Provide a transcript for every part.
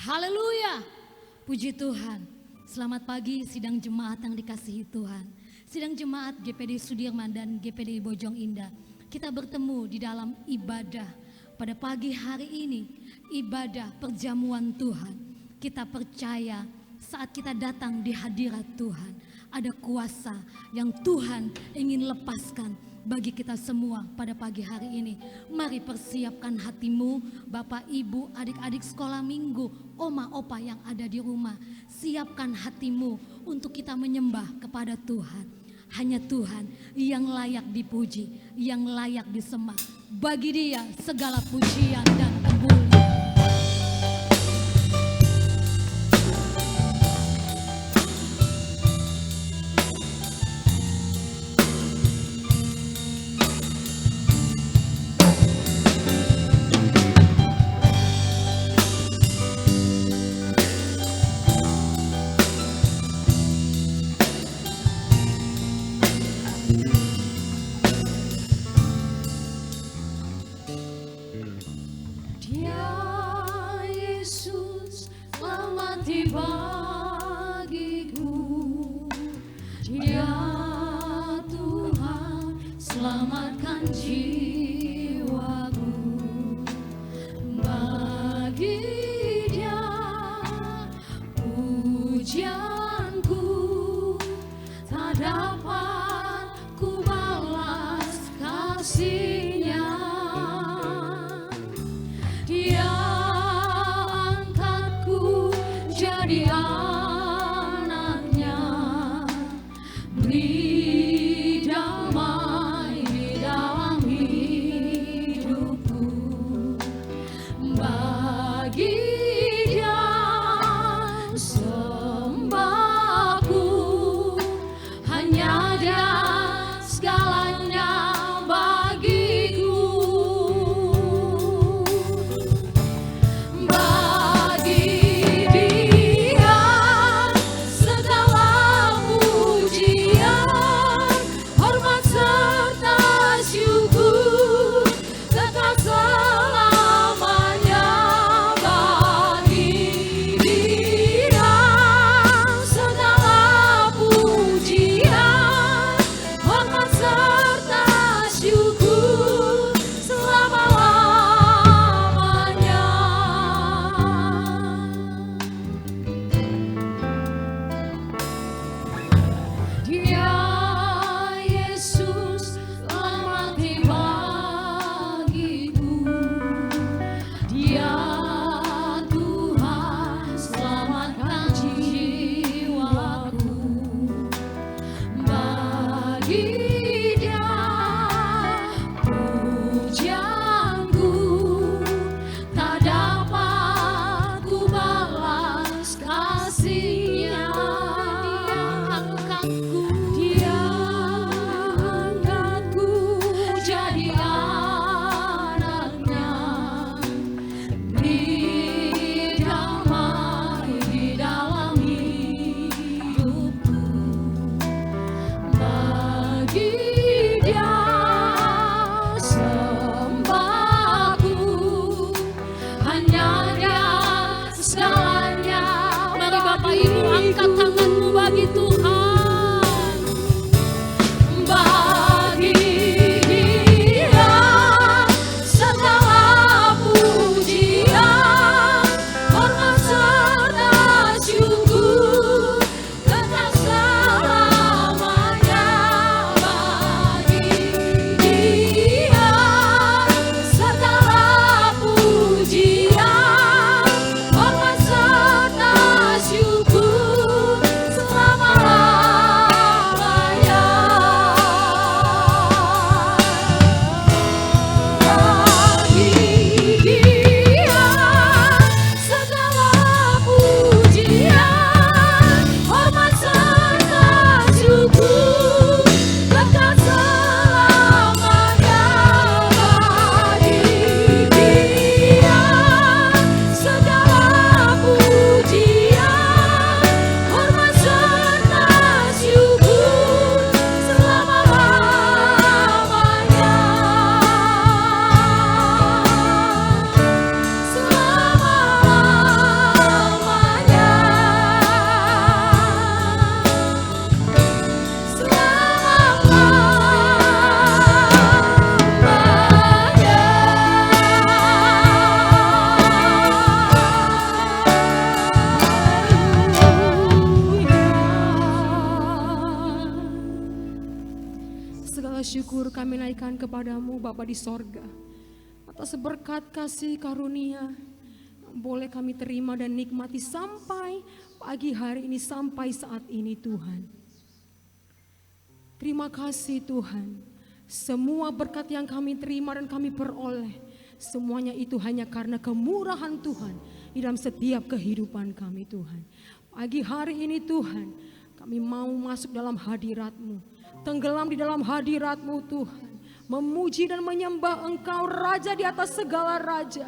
Haleluya. Puji Tuhan. Selamat pagi sidang jemaat yang dikasihi Tuhan. Sidang jemaat GPD Sudirman dan GPD Bojong Indah. Kita bertemu di dalam ibadah pada pagi hari ini. Ibadah perjamuan Tuhan. Kita percaya saat kita datang di hadirat Tuhan, ada kuasa yang Tuhan ingin lepaskan bagi kita semua pada pagi hari ini. Mari persiapkan hatimu, Bapak, Ibu, adik-adik sekolah minggu, oma, opa yang ada di rumah. Siapkan hatimu untuk kita menyembah kepada Tuhan. Hanya Tuhan yang layak dipuji, yang layak disembah. Bagi Dia segala pujian dan kemuliaan. Selamatkan jiwaku, bagi Dia pujianku tak dapat ku balas kasih-Nya. Dia angkatku jadi anaknya, beri Segala syukur kami naikkan kepadamu Bapa di sorga, atas berkat kasih karunia yang boleh kami terima dan nikmati sampai pagi hari ini, sampai saat ini Tuhan. Terima kasih Tuhan. Semua berkat yang kami terima dan kami peroleh, semuanya itu hanya karena kemurahan Tuhan di dalam setiap kehidupan kami Tuhan. Pagi hari ini Tuhan, kami mau masuk dalam hadirat-Mu, tenggelam di dalam hadirat-Mu Tuhan, memuji dan menyembah Engkau Raja di atas segala raja.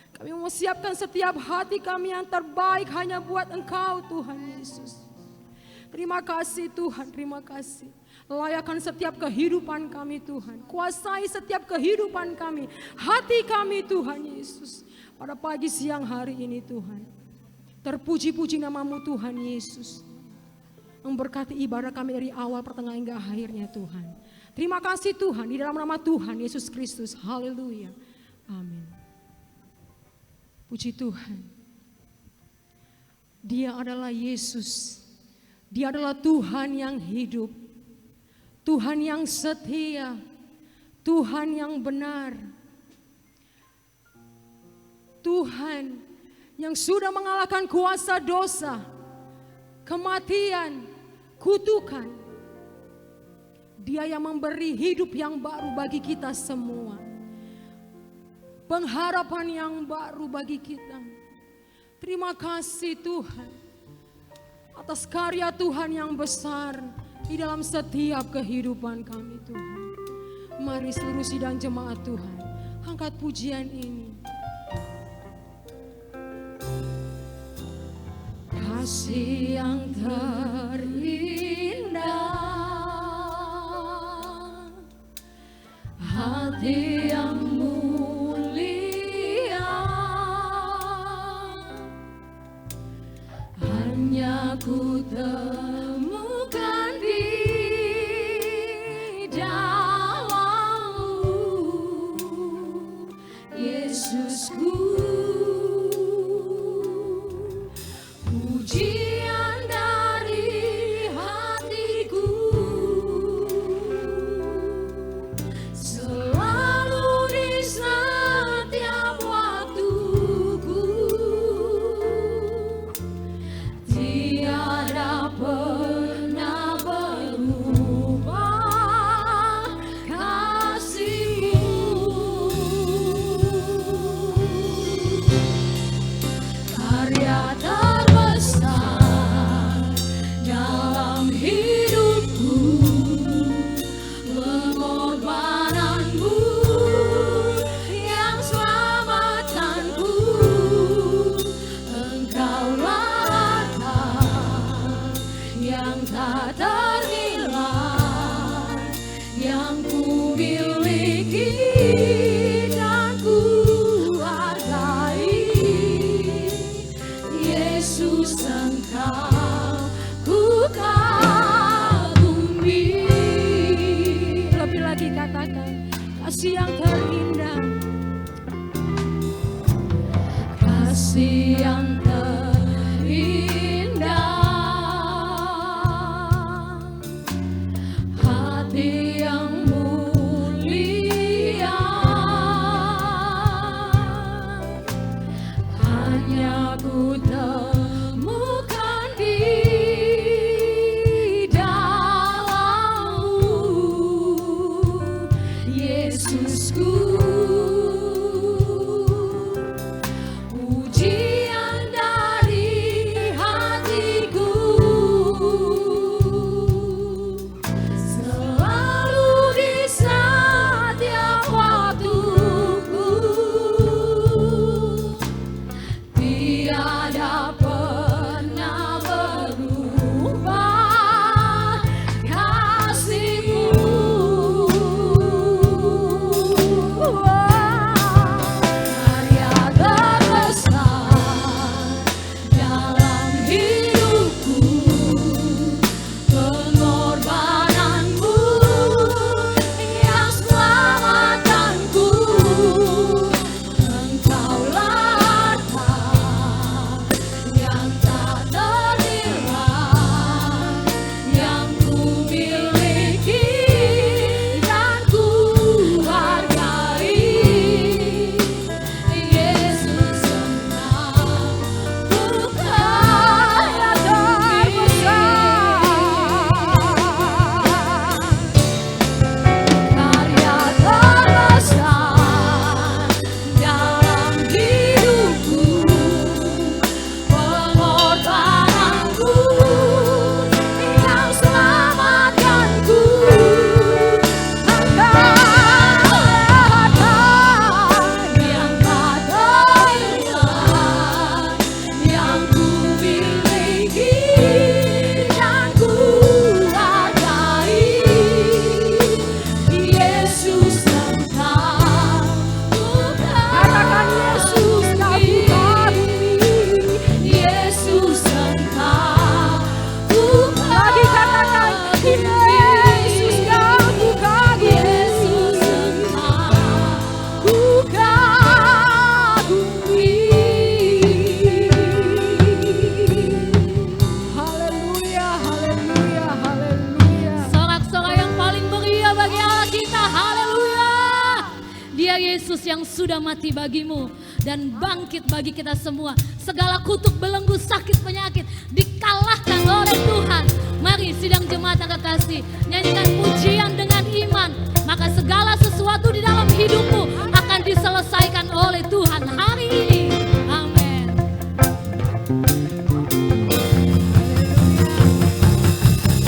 Kami mau siapkan setiap hati kami yang terbaik hanya buat Engkau Tuhan Yesus. Terima kasih Tuhan, terima kasih. Layakan setiap kehidupan kami Tuhan, kuasai setiap kehidupan kami, hati kami Tuhan Yesus. Pada pagi siang hari ini Tuhan, terpuji-puji nama-Mu Tuhan Yesus. Memberkati ibadah kami dari awal, pertengahan hingga akhirnya Tuhan. Terima kasih Tuhan, di dalam nama Tuhan Yesus Kristus. Haleluya. Amin. Puji Tuhan. Dia adalah Yesus. Dia adalah Tuhan yang hidup. Tuhan yang setia. Tuhan yang benar. Tuhan yang sudah mengalahkan kuasa dosa, kematian, kutukan. Dia yang memberi hidup yang baru bagi kita semua. Pengharapan yang baru bagi kita. Terima kasih Tuhan atas karya Tuhan yang besar di dalam setiap kehidupan kami Tuhan. Mari seluruh sidang jemaat Tuhan, angkat pujian ini. Kasih yang terindah, hati yang mulia, hanya ku temukan di dalam-Mu, Yesusku. Pujian dari hatiku, selalu di setiap waktuku, tiada pernah berubah kasih-Mu. Karya terbesar dalam hidupku, pengorbanan-Mu yang selamatkanku. Engkaulah harta yang tak ternilai, yang ku miliki dan ku hargai. Yesus, Engkau ku kagumi. Lebih lagi katakan, kasih yang terindah, kasih yang terindah, hati yang mulia, hanya ku temukan di dalam-Mu, Yesusku. Pujian dari hatiku, selalu di setiap waktuku, tiada sudah mati bagimu dan bangkit bagi kita semua. Segala kutuk, belenggu, sakit, penyakit dikalahkan oleh Tuhan. Mari sidang jemaat yang kekasih, nyanyikan pujian dengan iman, maka segala sesuatu di dalam hidupmu akan diselesaikan oleh Tuhan hari ini. Amin.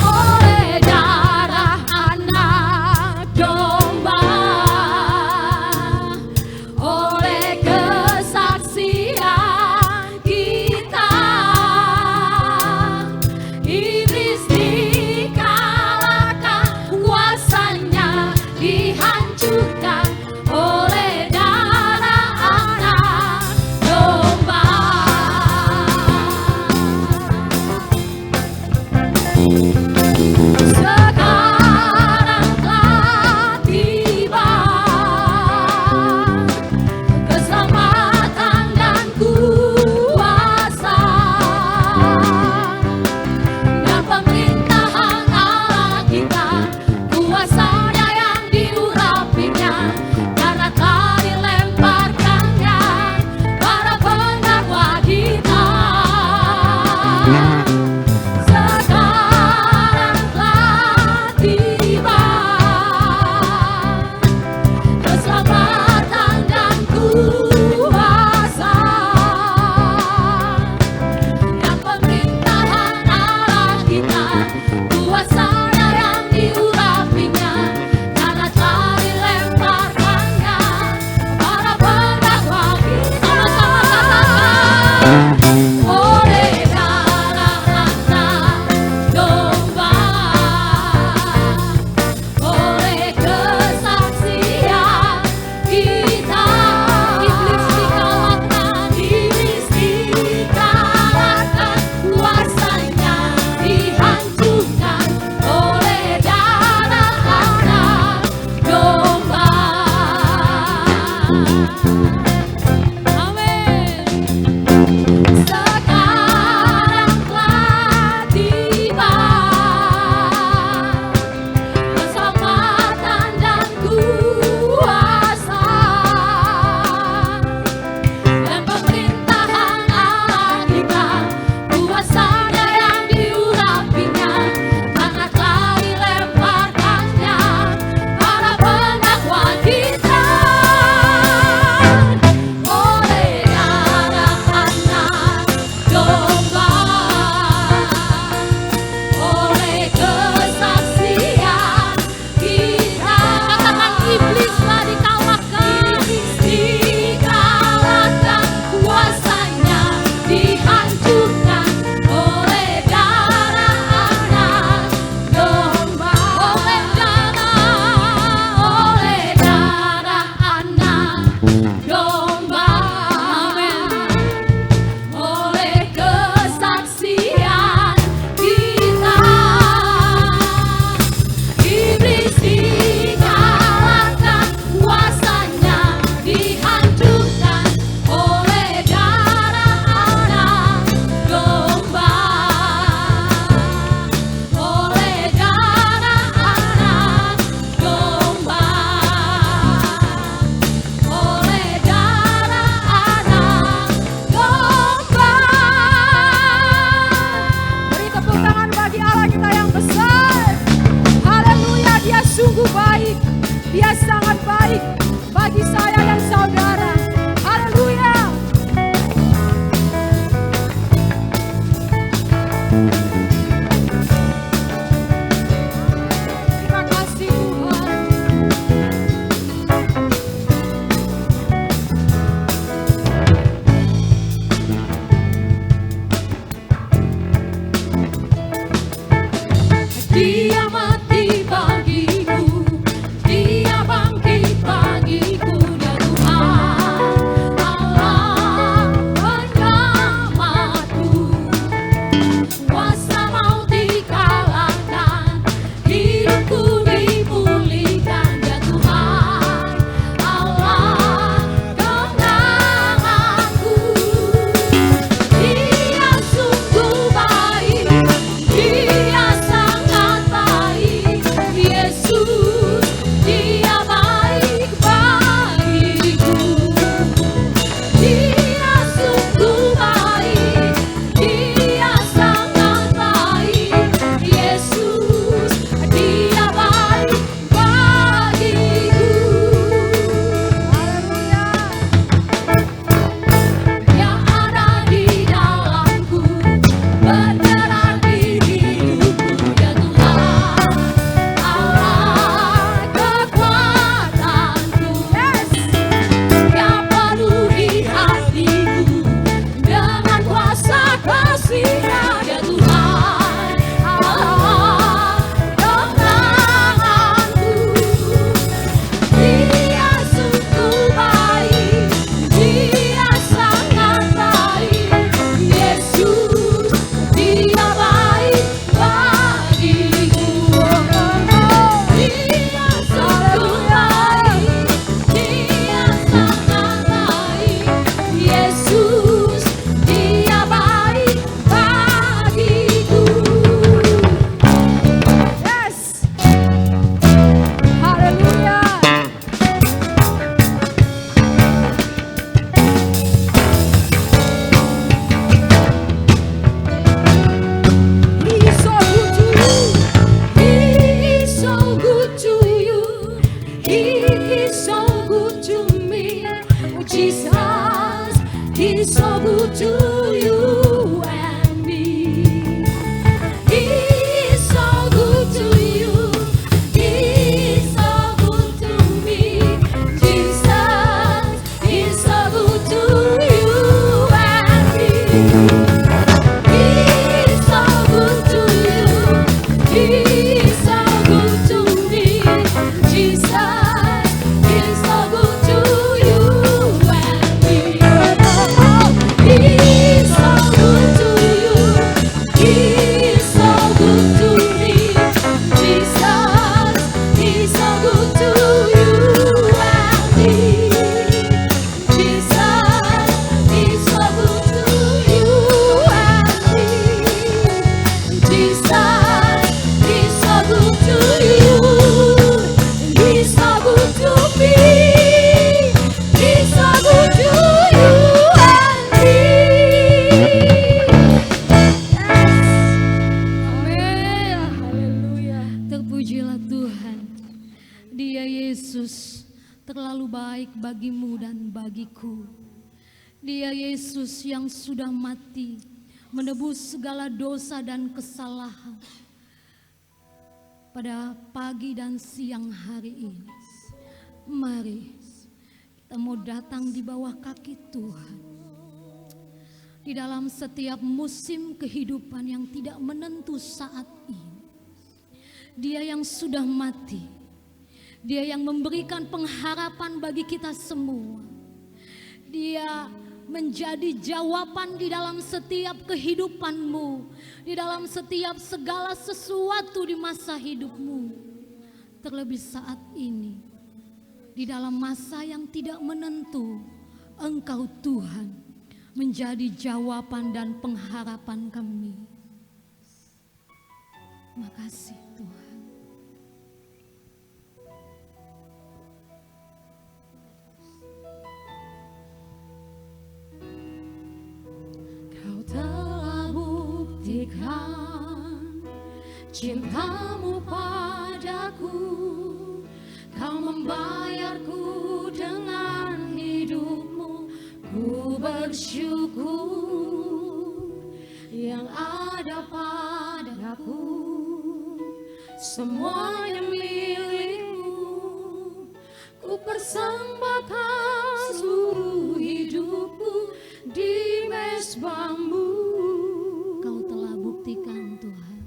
Oleh darah anak domba, oleh kesaksian kita, iblis dikalahkan, kuasanya dihancurkan oleh darah anak domba. Sekarang telah tiba keselamatan dan kuasa dan pemerintahan Allah kita, kuasanya yang diurapinya, karena telah dilemparkannya para pendakwa kita. Sekarang telah tiba keselamatan dan kuasa dan pemerintahan Allah kita, kuasanya yang diurapinya, karena telah dilemparkannya para pendakwa kita. Oleh darah anak domba, oleh kesaksian kita, iblis dikalahkan, kuasanya dihancurkan oleh darah anak domba. Amin. He's so good to you. He's so good to me. Jesus, He's so good to you and me. He's so good to you. He's so good to me. Jesus, He's so good to you and me. Jesus, He's so good to you and me. Jesus, He's so good to you. He's so good to me. He's so good to you and me. Amin. Haleluya. Terpujilah Tuhan. Dia Yesus terlalu baik bagimu dan bagiku. Dia Yesus yang sudah mati menebus segala dosa dan kesalahan. Pada pagi dan siang hari ini, mari kita mau datang di bawah kaki Tuhan. Di dalam setiap musim kehidupan yang tidak menentu saat ini, Dia yang sudah mati, Dia yang memberikan pengharapan bagi kita semua. Dia menjadi jawaban di dalam setiap kehidupanmu, di dalam setiap segala sesuatu di masa hidupmu. Terlebih saat ini, di dalam masa yang tidak menentu, Engkau Tuhan menjadi jawaban dan pengharapan kami. Makasih Tuhan. Kau telah buktikan cintamu padaku. Kau membayarku dengan hidupmu. Ku bersyukur yang ada padaku. Semuanya milikmu. Ku persembahkan seluruh hidupku di mesbahmu. Kau telah buktikan Tuhan.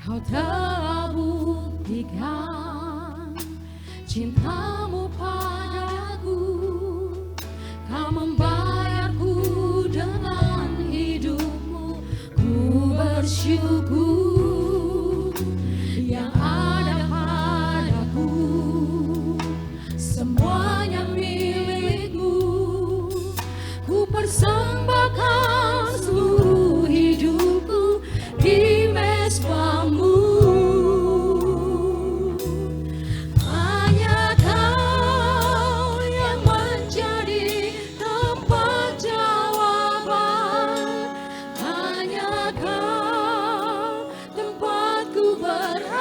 Kau telah buktikan cintamu padaku. Kau membayarku dengan hidupmu. Ku bersyukur yang ada padaku. Semuanya milikmu. Ku persembahkan seluruh hidupku di mesbahmu. Hanya Kau yang menjadi tempat jawaban. Hanya Kau tempatku berharap.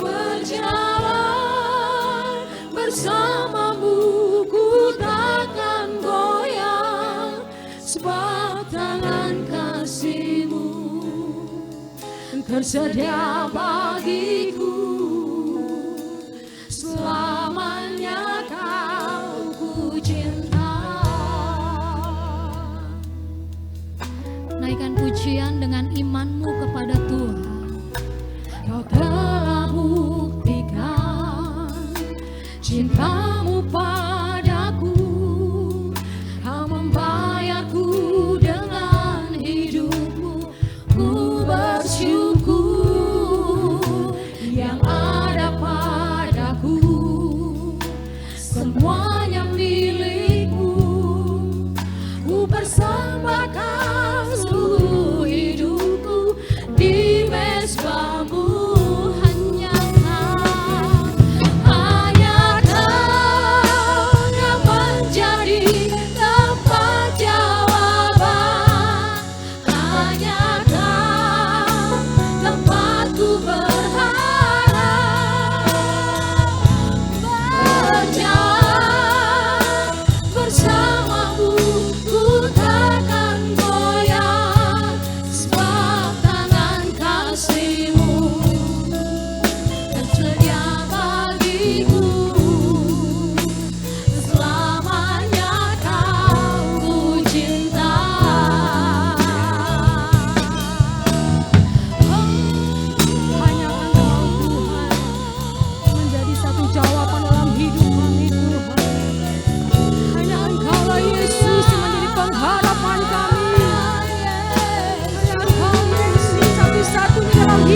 Berjalan bersamamu ku takkan goyang. Sebab tangan kasih-Mu tersedia bagiku. Selamanya Kau ku cinta. Naikkan pujian dengan imanmu kepada Tuhan. Kau telah buktikan cintamu padaku. Kau membayarku dengan hidupmu. Ku bersyukur yang ada padaku. Semuanya milikmu. Ku persembahkan seluruh hidupku di mesbahmu.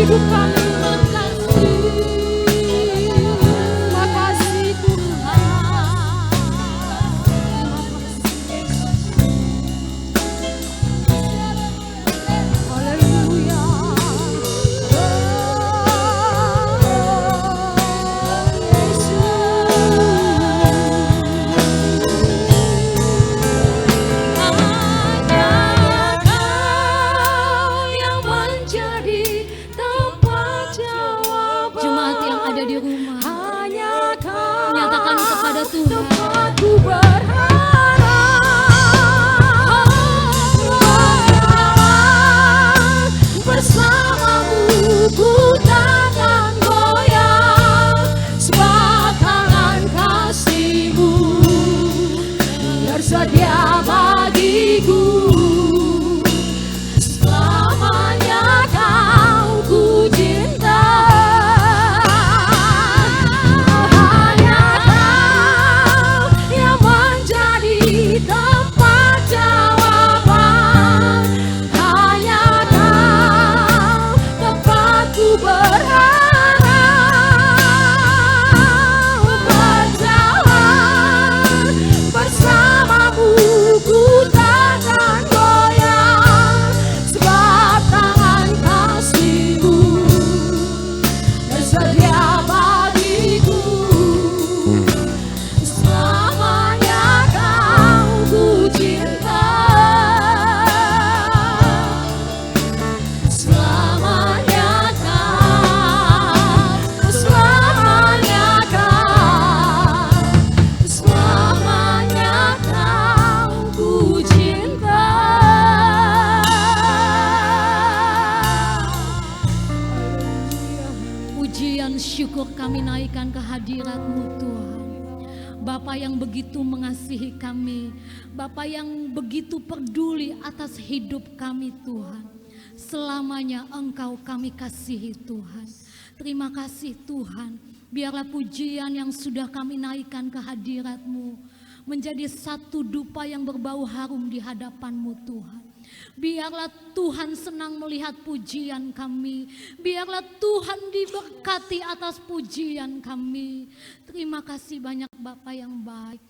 hidup kami. Makasih Tuhan. Haleluya. Jemaat yang ada di rumah, Hanya Kau nyatakan kepada Tuhan. tempatku berharap. Bersamamu ku takkan goyah, sebab tangan kasih-Mu tersedia bagiku. Selamanya Kau ku cinta. Hanya Kau yang menjadi tempat jawaban. Hanya Kau tempatku berharap. Berjalan bersamamu ku takkan goyah, sebab tangan kasih-Mu tersedia bagiku. Selamanya Kau ku cinta. Selamanya Kau, selamanya Kau, selamanya Kau ku cinta. Pujian syukur kami naikkan ke hadirat-Mu Tuhan. Bapa yang begitu mengasihi kami, Bapa yang begitu peduli atas hidup kami Tuhan. Selamanya Engkau kami kasihi Tuhan. Terima kasih Tuhan. Biarlah pujian yang sudah kami naikkan ke hadirat-Mu menjadi satu dupa yang berbau harum di hadapan-Mu Tuhan. Biarlah Tuhan senang melihat pujian kami. Biarlah Tuhan diberkati atas pujian kami. Terima kasih banyak Bapa yang baik.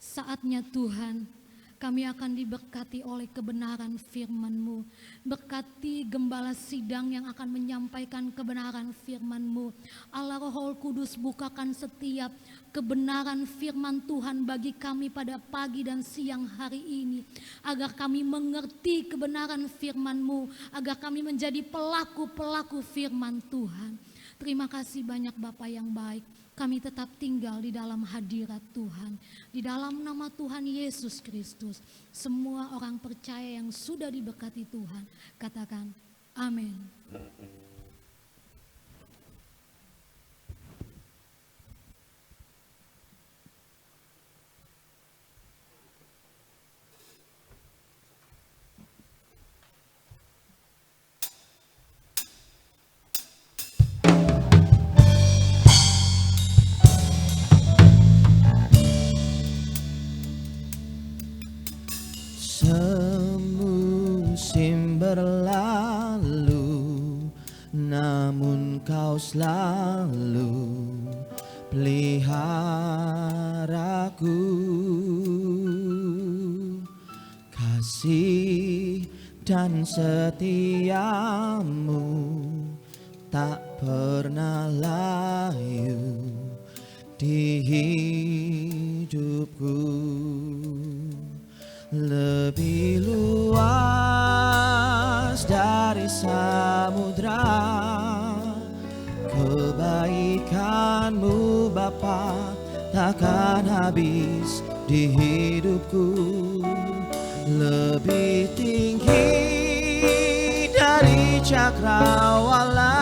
Saatnya Tuhan, kami akan diberkati oleh kebenaran firman-Mu. Berkati gembala sidang yang akan menyampaikan kebenaran firman-Mu. Allah Roh Kudus, bukakan setiap kebenaran firman Tuhan bagi kami pada pagi dan siang hari ini. Agar kami mengerti kebenaran firman-Mu. Agar kami menjadi pelaku-pelaku firman Tuhan. Terima kasih banyak Bapa yang baik. Kami tetap tinggal di dalam hadirat Tuhan. Di dalam nama Tuhan Yesus Kristus. Semua orang percaya yang sudah diberkati Tuhan, katakan amin. Semusim berlalu, namun Kau selalu peliharaku. Kasih dan setiamu tak pernah layu di hidupku. Lebih luas dari samudra kebaikan-Mu Bapa, takkan habis di hidupku. Lebih tinggi dari cakrawala,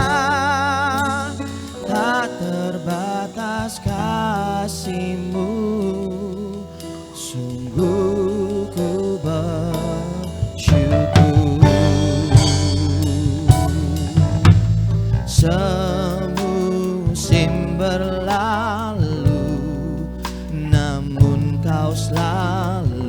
tak terbatas kasih-Mu. Sungguh ku bersyukur. Semusim berlalu, namun Kau selalu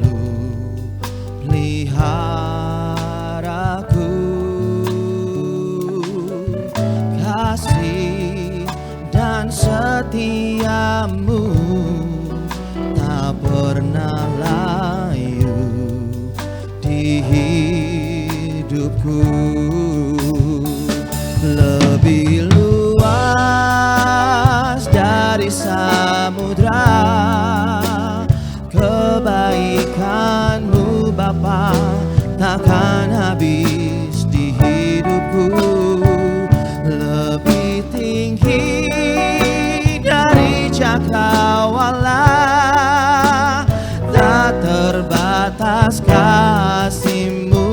terbatas kasih-Mu,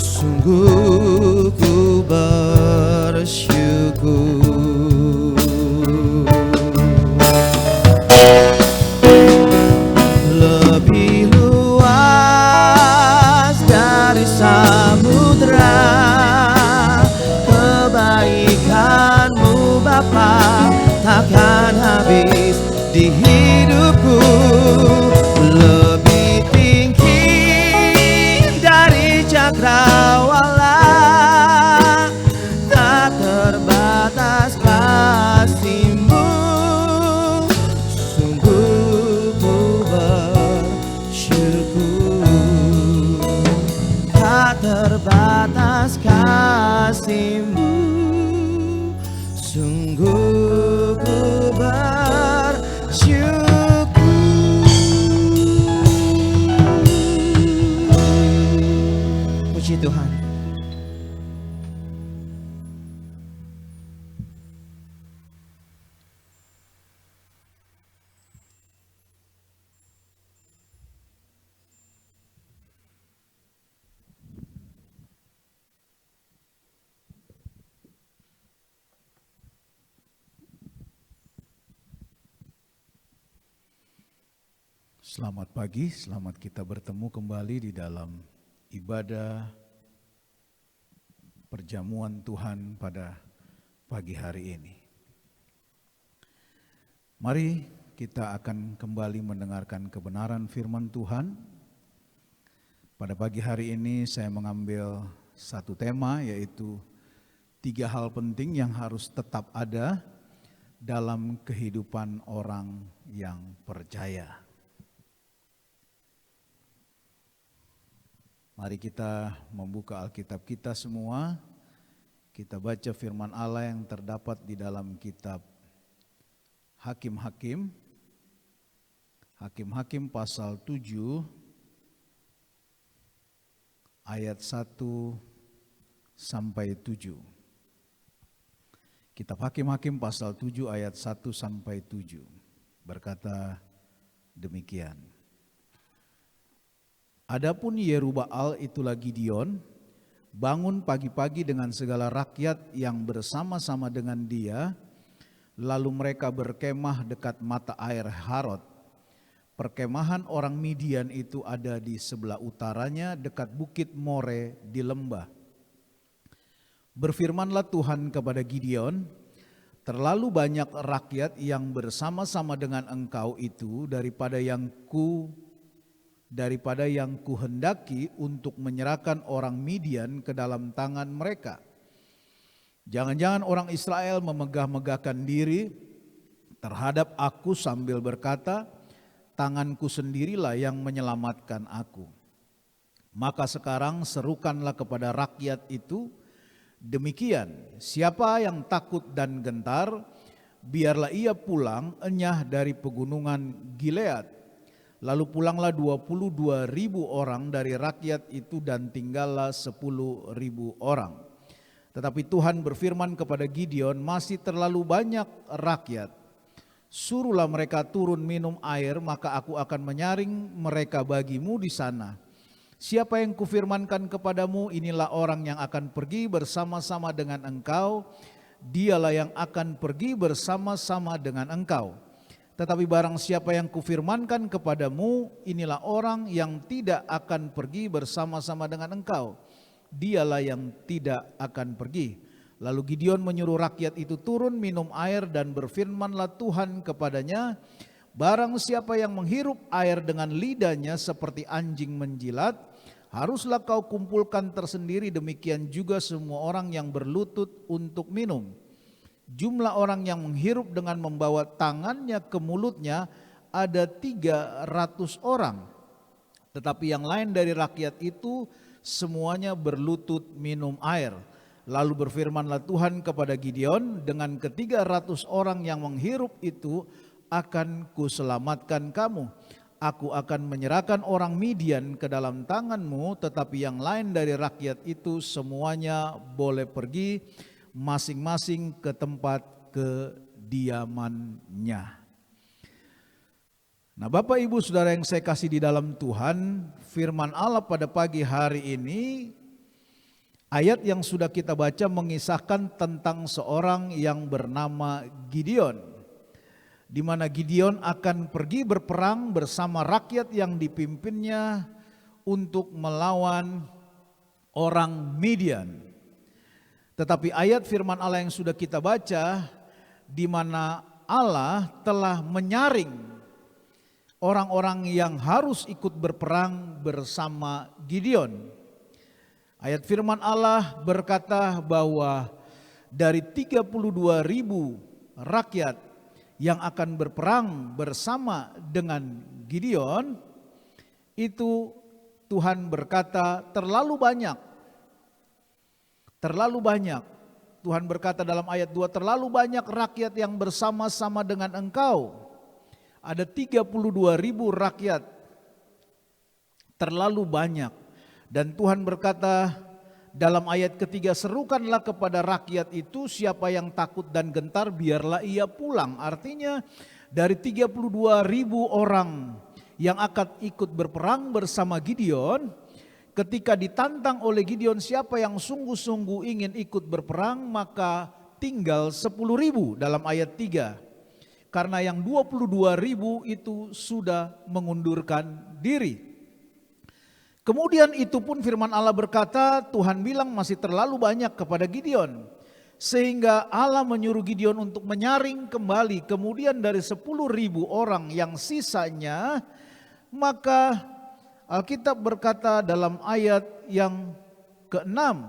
sungguh ku bersyukur. Lebih luas dari samudra kebaikan-Mu Bapa, takkan habis di hidupku. Lebih tinggi dari cakrawala, tak terbatas kasih-Mu, sungguh ku bersyukur. Tak terbatas kasih-Mu, sungguh ku bersyukur. Puji Tuhan. Selamat pagi, selamat kita bertemu kembali di dalam ibadah perjamuan Tuhan pada pagi hari ini. Mari kita akan kembali mendengarkan kebenaran firman Tuhan. Pada pagi hari ini saya mengambil satu tema, yaitu 3 hal penting yang harus tetap ada dalam kehidupan orang yang percaya. Mari kita membuka Alkitab kita semua. Kita baca firman Allah yang terdapat di dalam kitab Hakim-Hakim. Hakim-Hakim pasal 7 ayat 1 sampai 7. Kitab Hakim-Hakim pasal 7 ayat 1 sampai 7 berkata demikian. Adapun Yerubbaal, itulah Gideon, bangun pagi-pagi dengan segala rakyat yang bersama-sama dengan dia, lalu mereka berkemah dekat mata air Harod. Perkemahan orang Midian itu ada di sebelah utaranya dekat bukit More di lembah. Berfirmanlah Tuhan kepada Gideon, terlalu banyak rakyat yang bersama-sama dengan engkau itu daripada yang kuhendaki untuk menyerahkan orang Midian ke dalam tangan mereka. Jangan-jangan orang Israel memegah-megahkan diri terhadap aku sambil berkata, tanganku sendirilah yang menyelamatkan aku. Maka sekarang serukanlah kepada rakyat itu, demikian, siapa yang takut dan gentar, biarlah ia pulang enyah dari pegunungan Gilead. Lalu pulanglah 22.000 orang dari rakyat itu dan tinggallah 10.000 orang. Tetapi Tuhan berfirman kepada Gideon, masih terlalu banyak rakyat. Suruhlah mereka turun minum air, maka aku akan menyaring mereka bagimu di sana. Siapa yang kufirmankan kepadamu, inilah orang yang akan pergi bersama-sama dengan engkau, dialah yang akan pergi bersama-sama dengan engkau. Tetapi barang siapa yang kufirmankan kepadamu, inilah orang yang tidak akan pergi bersama-sama dengan engkau, dialah yang tidak akan pergi. Lalu Gideon menyuruh rakyat itu turun minum air, dan berfirmanlah Tuhan kepadanya, barang siapa yang menghirup air dengan lidahnya seperti anjing menjilat, haruslah kau kumpulkan tersendiri, demikian juga semua orang yang berlutut untuk minum. Jumlah orang yang menghirup dengan membawa tangannya ke mulutnya ada 300 orang. Tetapi yang lain dari rakyat itu semuanya berlutut minum air. Lalu berfirmanlah Tuhan kepada Gideon, dengan ke-300 orang yang menghirup itu akan kuselamatkan kamu. Aku akan menyerahkan orang Midian ke dalam tanganmu, tetapi yang lain dari rakyat itu semuanya boleh pergi masing-masing ke tempat kediamannya. Nah, Bapak Ibu Saudara yang saya kasih di dalam Tuhan, firman Allah pada pagi hari ini, ayat yang sudah kita baca mengisahkan tentang seorang yang bernama Gideon, di mana Gideon akan pergi berperang bersama rakyat yang dipimpinnya untuk melawan orang Midian. Tetapi ayat firman Allah yang sudah kita baca, di mana Allah telah menyaring orang-orang yang harus ikut berperang bersama Gideon. Ayat firman Allah berkata bahwa dari 32.000 rakyat yang akan berperang bersama dengan Gideon, itu Tuhan berkata terlalu banyak. Terlalu banyak. Tuhan berkata dalam ayat 2, terlalu banyak rakyat yang bersama-sama dengan engkau. Ada 32.000 rakyat, terlalu banyak. Dan Tuhan berkata dalam ayat ketiga, serukanlah kepada rakyat itu, siapa yang takut dan gentar biarlah ia pulang. Artinya dari 32.000 orang yang akan ikut berperang bersama Gideon, ketika ditantang oleh Gideon siapa yang sungguh-sungguh ingin ikut berperang, maka tinggal 10.000 dalam ayat 3. Karena yang 22.000 itu sudah mengundurkan diri. Kemudian itu pun firman Allah berkata, Tuhan bilang masih terlalu banyak kepada Gideon. Sehingga Allah menyuruh Gideon untuk menyaring kembali. Kemudian dari 10.000 orang yang sisanya, maka Alkitab berkata dalam ayat yang ke-6,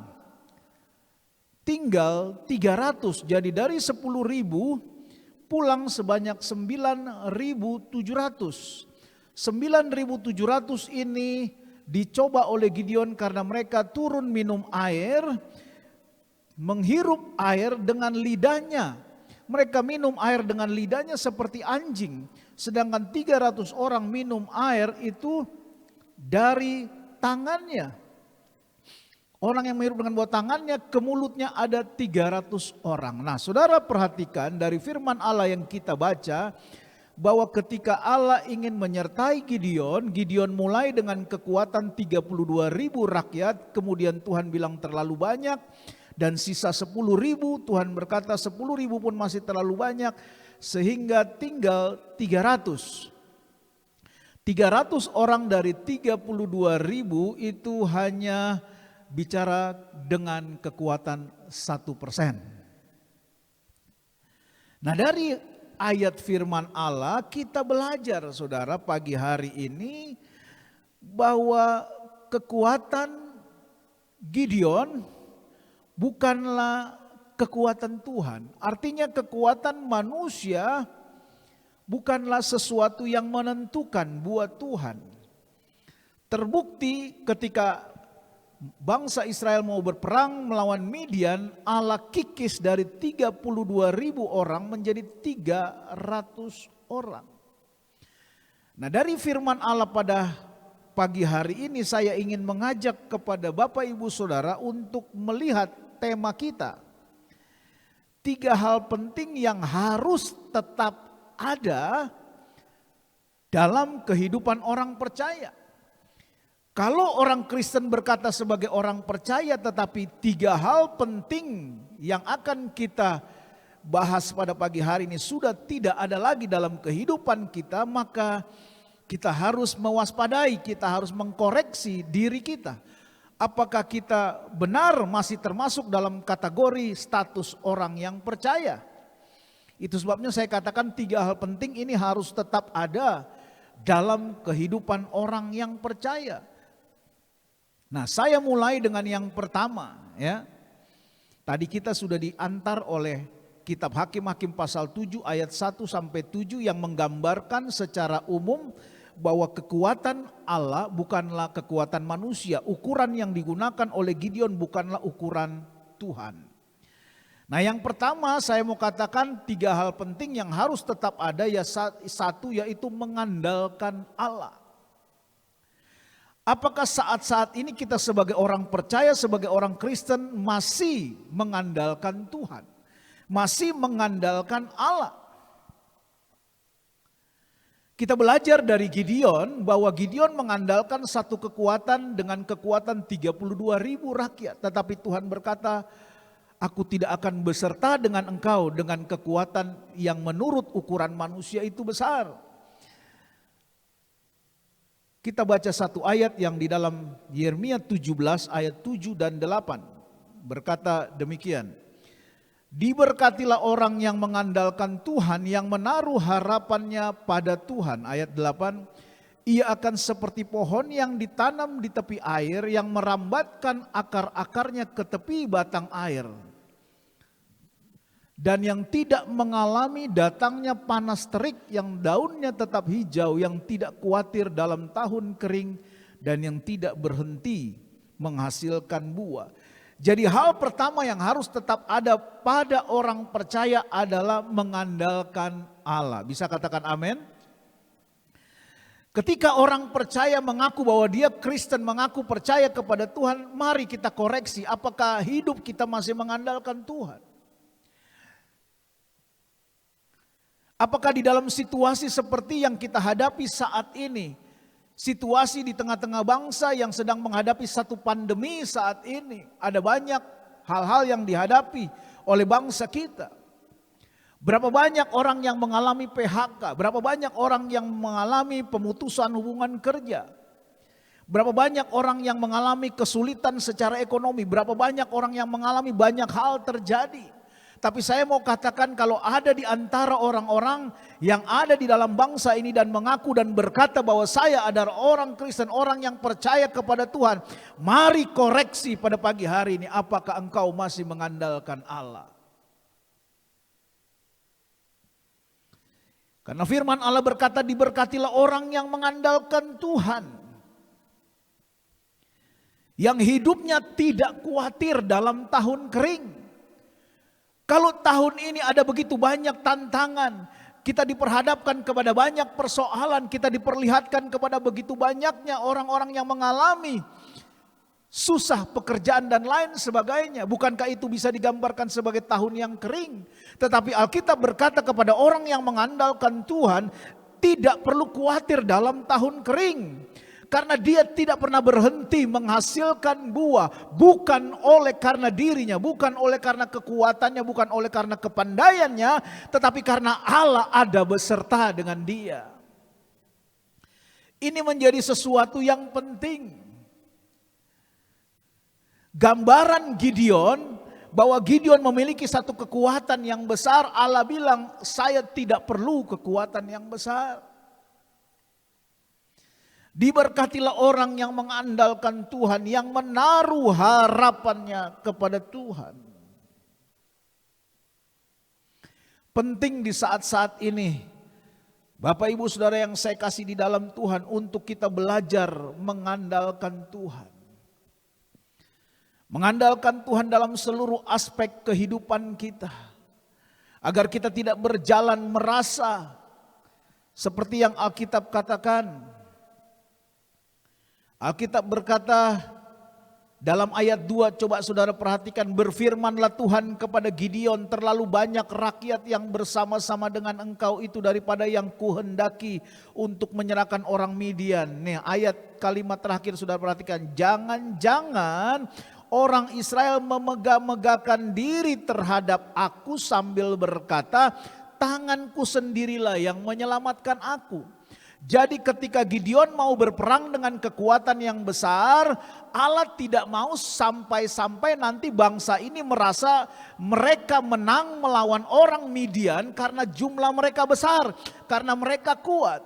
tinggal 300. Jadi dari 10.000 pulang sebanyak 9.700. 9.700 ini dicoba oleh Gideon karena mereka turun minum air, menghirup air dengan lidahnya. Mereka minum air dengan lidahnya seperti anjing. Sedangkan 300 orang minum air itu dari tangannya. Orang yang menghirup dengan buah tangannya, ke mulutnya ada 300 orang. Nah, saudara perhatikan dari firman Allah yang kita baca, bahwa ketika Allah ingin menyertai Gideon, Gideon mulai dengan kekuatan 32.000 rakyat, kemudian Tuhan bilang terlalu banyak, dan sisa 10.000, Tuhan berkata 10.000 pun masih terlalu banyak, sehingga tinggal 300. 300 orang dari 32.000 itu hanya bicara dengan kekuatan 1%. Nah, dari ayat firman Allah kita belajar saudara pagi hari ini bahwa kekuatan Gideon bukanlah kekuatan Tuhan. Artinya kekuatan manusia bukanlah sesuatu yang menentukan buat Tuhan. Terbukti ketika bangsa Israel mau berperang melawan Midian, Allah kikis dari 32.000 orang menjadi 300 orang. Nah, dari firman Allah pada pagi hari ini saya ingin mengajak kepada Bapak Ibu Saudara untuk melihat tema kita. 3 hal penting yang harus tetap ada dalam kehidupan orang percaya. Kalau orang Kristen berkata sebagai orang percaya, tetapi 3 hal penting yang akan kita bahas pada pagi hari ini sudah tidak ada lagi dalam kehidupan kita, maka kita harus mewaspadai, kita harus mengkoreksi diri kita. Apakah kita benar masih termasuk dalam kategori status orang yang percaya? Itu sebabnya saya katakan 3 hal penting ini harus tetap ada dalam kehidupan orang yang percaya. Nah, saya mulai dengan yang pertama ya. Tadi kita sudah diantar oleh kitab Hakim-Hakim pasal 7 ayat 1 sampai 7 yang menggambarkan secara umum bahwa kekuatan Allah bukanlah kekuatan manusia. Ukuran yang digunakan oleh Gideon bukanlah ukuran Tuhan. Nah, yang pertama saya mau katakan 3 hal penting yang harus tetap ada, ya satu yaitu mengandalkan Allah. Apakah saat-saat ini kita sebagai orang percaya, sebagai orang Kristen masih mengandalkan Tuhan? Masih mengandalkan Allah? Kita belajar dari Gideon bahwa Gideon mengandalkan satu kekuatan dengan kekuatan 32.000 rakyat. Tetapi Tuhan berkata, aku tidak akan beserta dengan engkau dengan kekuatan yang menurut ukuran manusia itu besar. Kita baca satu ayat yang di dalam Yeremia 17 ayat 7 dan 8. Berkata demikian. Diberkatilah orang yang mengandalkan Tuhan, yang menaruh harapannya pada Tuhan. Ayat 8. Ia akan seperti pohon yang ditanam di tepi air, yang merambatkan akar-akarnya ke tepi batang air. Dan yang tidak mengalami datangnya panas terik, yang daunnya tetap hijau, yang tidak khawatir dalam tahun kering, dan yang tidak berhenti menghasilkan buah. Jadi hal pertama yang harus tetap ada pada orang percaya adalah mengandalkan Allah. Bisa katakan amin? Ketika orang percaya mengaku bahwa dia Kristen, mengaku percaya kepada Tuhan, mari kita koreksi apakah hidup kita masih mengandalkan Tuhan. Apakah di dalam situasi seperti yang kita hadapi saat ini, situasi di tengah-tengah bangsa yang sedang menghadapi satu pandemi saat ini, ada banyak hal-hal yang dihadapi oleh bangsa kita. Berapa banyak orang yang mengalami PHK, berapa banyak orang yang mengalami pemutusan hubungan kerja, berapa banyak orang yang mengalami kesulitan secara ekonomi, berapa banyak orang yang mengalami banyak hal terjadi. Tapi saya mau katakan kalau ada di antara orang-orang yang ada di dalam bangsa ini dan mengaku dan berkata bahwa saya adalah orang Kristen, orang yang percaya kepada Tuhan. Mari koreksi pada pagi hari ini, apakah engkau masih mengandalkan Allah? Karena firman Allah berkata, diberkatilah orang yang mengandalkan Tuhan, yang hidupnya tidak khawatir dalam tahun kering. Kalau tahun ini ada begitu banyak tantangan, kita diperhadapkan kepada banyak persoalan, kita diperlihatkan kepada begitu banyaknya orang-orang yang mengalami susah pekerjaan dan lain sebagainya. Bukankah itu bisa digambarkan sebagai tahun yang kering? Tetapi Alkitab berkata kepada orang yang mengandalkan Tuhan, tidak perlu khawatir dalam tahun kering. Karena dia tidak pernah berhenti menghasilkan buah. Bukan oleh karena dirinya, bukan oleh karena kekuatannya, bukan oleh karena kepandaiannya, tetapi karena Allah ada beserta dengan dia. Ini menjadi sesuatu yang penting. Gambaran Gideon, bahwa Gideon memiliki satu kekuatan yang besar. Allah bilang, saya tidak perlu kekuatan yang besar. Diberkatilah orang yang mengandalkan Tuhan, yang menaruh harapannya kepada Tuhan. Penting di saat-saat ini, Bapak Ibu Saudara yang saya kasih di dalam Tuhan, untuk kita belajar mengandalkan Tuhan. Mengandalkan Tuhan dalam seluruh aspek kehidupan kita. Agar kita tidak berjalan merasa seperti yang Alkitab katakan. Alkitab berkata dalam ayat 2, coba saudara perhatikan, berfirmanlah Tuhan kepada Gideon, terlalu banyak rakyat yang bersama-sama dengan engkau itu daripada yang kuhendaki untuk menyerahkan orang Midian. Nih ayat kalimat terakhir saudara perhatikan, jangan-jangan orang Israel memegah-megahkan diri terhadap aku sambil berkata, tanganku sendirilah yang menyelamatkan aku. Jadi ketika Gideon mau berperang dengan kekuatan yang besar, Allah tidak mau sampai-sampai nanti bangsa ini merasa mereka menang melawan orang Midian karena jumlah mereka besar, karena mereka kuat.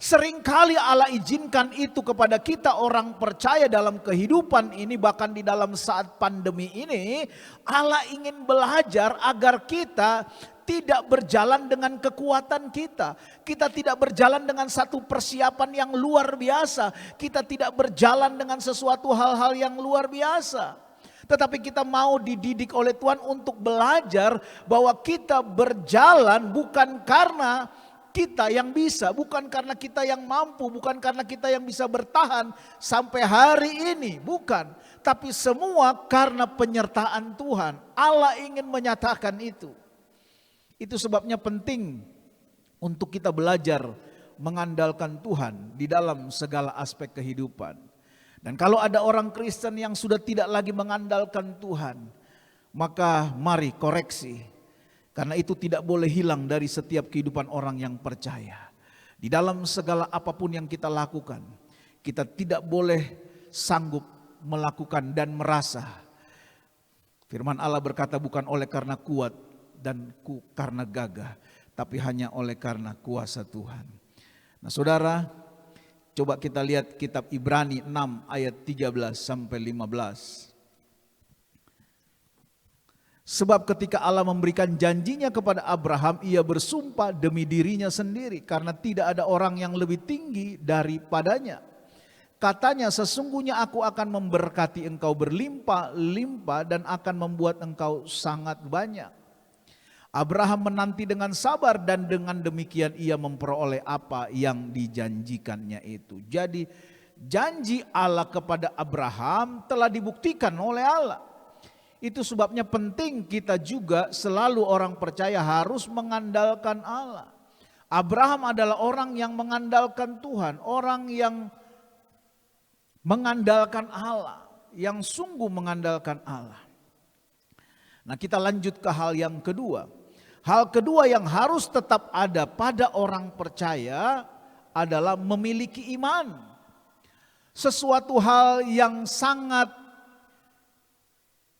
Seringkali Allah izinkan itu kepada kita orang percaya dalam kehidupan ini, bahkan di dalam saat pandemi ini. Allah ingin belajar agar kita tidak berjalan dengan kekuatan kita. Kita tidak berjalan dengan satu persiapan yang luar biasa. Kita tidak berjalan dengan sesuatu hal-hal yang luar biasa. Tetapi kita mau dididik oleh Tuhan untuk belajar bahwa kita berjalan bukan karena kita yang bisa, bukan karena kita yang mampu, bukan karena kita yang bisa bertahan sampai hari ini, bukan. Tapi semua karena penyertaan Tuhan. Allah ingin menyatakan itu. Itu sebabnya penting untuk kita belajar mengandalkan Tuhan di dalam segala aspek kehidupan. Dan kalau ada orang Kristen yang sudah tidak lagi mengandalkan Tuhan, maka mari koreksi. Karena itu tidak boleh hilang dari setiap kehidupan orang yang percaya. Di dalam segala apapun yang kita lakukan, kita tidak boleh sanggup melakukan dan merasa. Firman Allah berkata bukan oleh karena kuat dan karena gagah, tapi hanya oleh karena kuasa Tuhan. Nah saudara, coba kita lihat kitab Ibrani 6 ayat 13 sampai 15. Sebab ketika Allah memberikan janjinya kepada Abraham, ia bersumpah demi dirinya sendiri karena tidak ada orang yang lebih tinggi daripadanya. Katanya, sesungguhnya aku akan memberkati engkau berlimpah-limpah dan akan membuat engkau sangat banyak. Abraham menanti dengan sabar dan dengan demikian ia memperoleh apa yang dijanjikannya itu. Jadi janji Allah kepada Abraham telah dibuktikan oleh Allah. Itu sebabnya penting kita juga selalu orang percaya harus mengandalkan Allah. Abraham adalah orang yang mengandalkan Tuhan, orang yang mengandalkan Allah, yang sungguh mengandalkan Allah. Nah kita lanjut ke hal yang kedua. Hal kedua yang harus tetap ada pada orang percaya adalah memiliki iman. Sesuatu hal yang sangat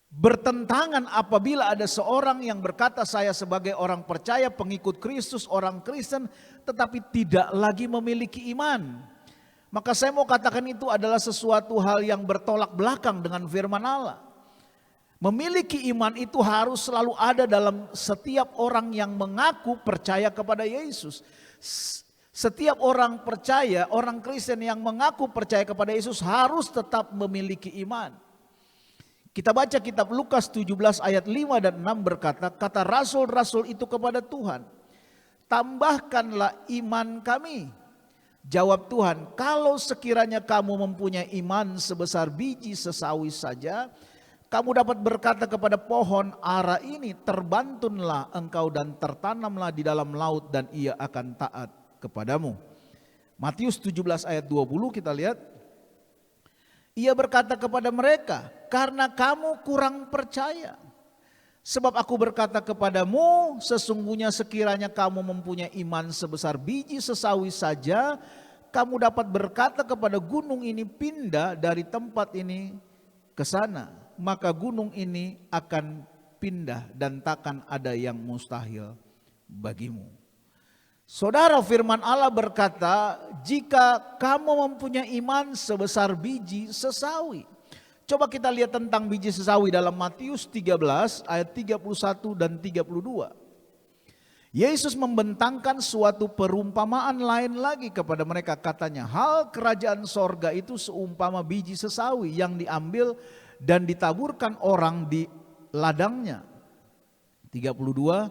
bertentangan apabila ada seorang yang berkata saya sebagai orang percaya, pengikut Kristus, orang Kristen, tetapi tidak lagi memiliki iman. Maka saya mau katakan itu adalah sesuatu hal yang bertolak belakang dengan firman Allah. Memiliki iman itu harus selalu ada dalam setiap orang yang mengaku percaya kepada Yesus. Setiap orang percaya, orang Kristen yang mengaku percaya kepada Yesus harus tetap memiliki iman. Kita baca kitab Lukas 17 ayat 5 dan 6 berkata, kata rasul-rasul itu kepada Tuhan, tambahkanlah iman kami. Jawab Tuhan, kalau sekiranya kamu mempunyai iman sebesar biji sesawi saja, kamu dapat berkata kepada pohon ara ini, terbantunlah engkau dan tertanamlah di dalam laut dan ia akan taat kepadamu. Matius 17 ayat 20 kita lihat. Ia berkata kepada mereka, karena kamu kurang percaya. Sebab aku berkata kepadamu, sesungguhnya sekiranya kamu mempunyai iman sebesar biji sesawi saja, kamu dapat berkata kepada gunung ini pindah dari tempat ini ke sana. Maka gunung ini akan pindah dan takkan ada yang mustahil bagimu. Saudara, firman Allah berkata, jika kamu mempunyai iman sebesar biji sesawi. Coba kita lihat tentang biji sesawi dalam Matius 13 ayat 31 dan 32. Yesus membentangkan suatu perumpamaan lain lagi kepada mereka, katanya, hal kerajaan sorga itu seumpama biji sesawi yang diambil dan ditaburkan orang di ladangnya. 32.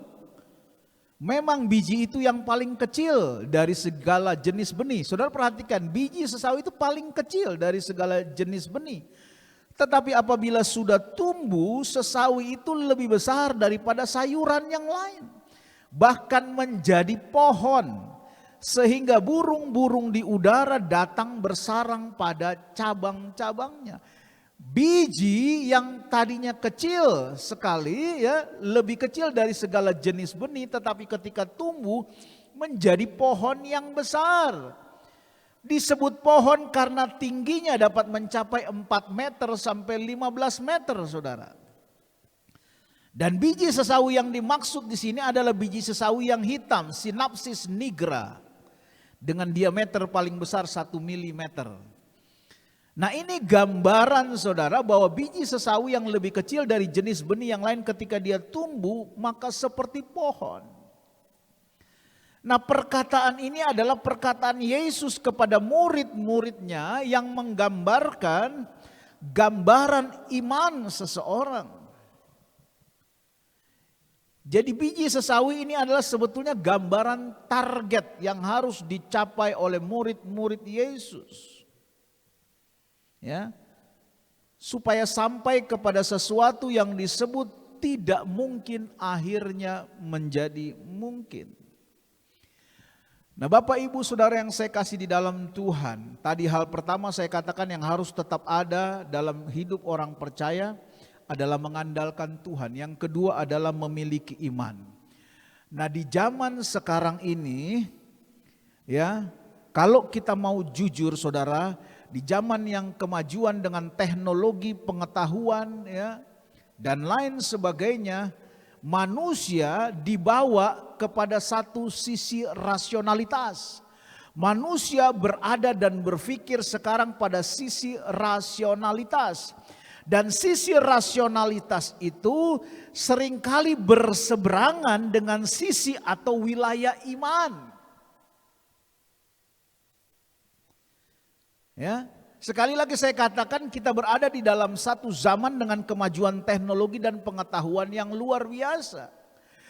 Memang biji itu yang paling kecil dari segala jenis benih. Saudara perhatikan, biji sesawi itu paling kecil dari segala jenis benih. Tetapi apabila sudah tumbuh, sesawi itu lebih besar daripada sayuran yang lain. Bahkan menjadi pohon. Sehingga burung-burung di udara datang bersarang pada cabang-cabangnya. Biji yang tadinya kecil sekali, ya, lebih kecil dari segala jenis benih, tetapi ketika tumbuh menjadi pohon yang besar. Disebut pohon karena tingginya dapat mencapai 4 meter sampai 15 meter, saudara. Dan biji sesawi yang dimaksud di sini adalah biji sesawi yang hitam, Synapsis nigra, dengan diameter paling besar 1 milimeter. Nah ini gambaran saudara bahwa biji sesawi yang lebih kecil dari jenis benih yang lain ketika dia tumbuh maka seperti pohon. Nah perkataan ini adalah perkataan Yesus kepada murid-muridnya yang menggambarkan gambaran iman seseorang. Jadi biji sesawi ini adalah sebetulnya gambaran target yang harus dicapai oleh murid-murid Yesus. Ya, supaya sampai kepada sesuatu yang disebut tidak mungkin akhirnya menjadi mungkin. Nah Bapak Ibu Saudara yang saya kasih di dalam Tuhan, tadi hal pertama saya katakan yang harus tetap ada dalam hidup orang percaya adalah mengandalkan Tuhan. Yang kedua adalah memiliki iman. Nah di zaman sekarang ini ya, kalau kita mau jujur saudara, di zaman yang kemajuan dengan teknologi pengetahuan ya dan lain sebagainya, manusia dibawa kepada satu sisi rasionalitas. Manusia berada dan berpikir sekarang pada sisi rasionalitas. Dan sisi rasionalitas itu seringkali berseberangan dengan sisi atau wilayah iman. Ya, sekali lagi saya katakan kita berada di dalam satu zaman dengan kemajuan teknologi dan pengetahuan yang luar biasa.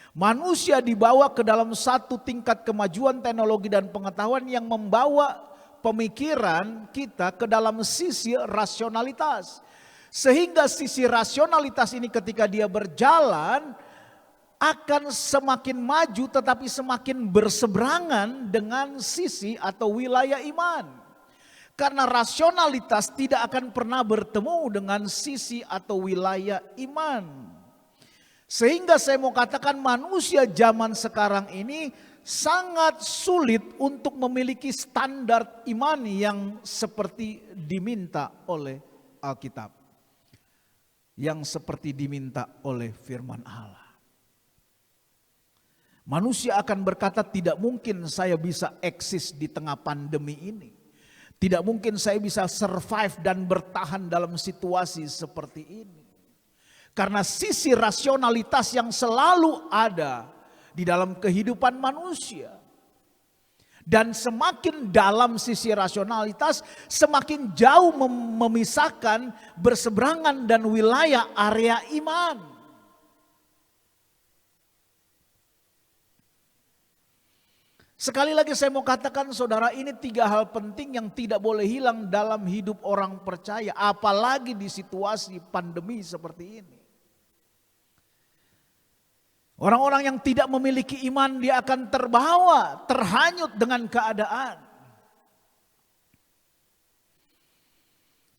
Manusia dibawa ke dalam satu tingkat kemajuan teknologi dan pengetahuan yang membawa pemikiran kita ke dalam sisi rasionalitas. Sehingga sisi rasionalitas ini ketika dia berjalan akan semakin maju tetapi semakin berseberangan dengan sisi atau wilayah iman. Karena rasionalitas tidak akan pernah bertemu dengan sisi atau wilayah iman. Sehingga saya mau katakan manusia zaman sekarang ini sangat sulit untuk memiliki standar iman yang seperti diminta oleh Alkitab. Yang seperti diminta oleh firman Allah. Manusia akan berkata tidak mungkin saya bisa eksis di tengah pandemi ini. Tidak mungkin saya bisa survive dan bertahan dalam situasi seperti ini. Karena sisi rasionalitas yang selalu ada di dalam kehidupan manusia. Dan semakin dalam sisi rasionalitas, semakin jauh memisahkan berseberangan dan wilayah area iman. Sekali lagi saya mau katakan saudara, ini 3 hal penting yang tidak boleh hilang dalam hidup orang percaya. Apalagi di situasi pandemi seperti ini. Orang-orang yang tidak memiliki iman dia akan terbawa, terhanyut dengan keadaan.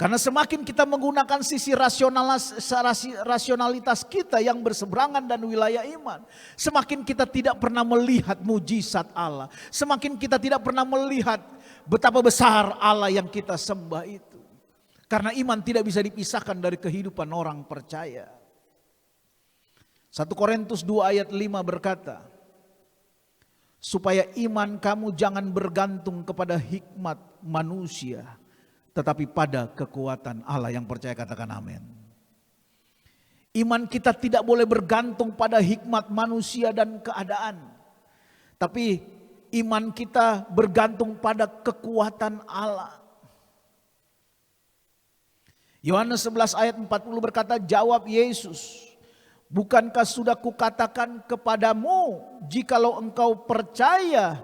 Karena semakin kita menggunakan sisi rasionalitas kita yang berseberangan dan wilayah iman. Semakin kita tidak pernah melihat mujizat Allah. Semakin kita tidak pernah melihat betapa besar Allah yang kita sembah itu. Karena iman tidak bisa dipisahkan dari kehidupan orang percaya. 1 Korintus 2 ayat 5 berkata, supaya iman kamu jangan bergantung kepada hikmat manusia, tetapi pada kekuatan Allah. Yang percaya katakan amin. Iman kita tidak boleh bergantung pada hikmat manusia dan keadaan. Tapi iman kita bergantung pada kekuatan Allah. Yohanes 11 ayat 40 berkata, jawab Yesus, bukankah sudah kukatakan kepadamu, jikalau engkau percaya,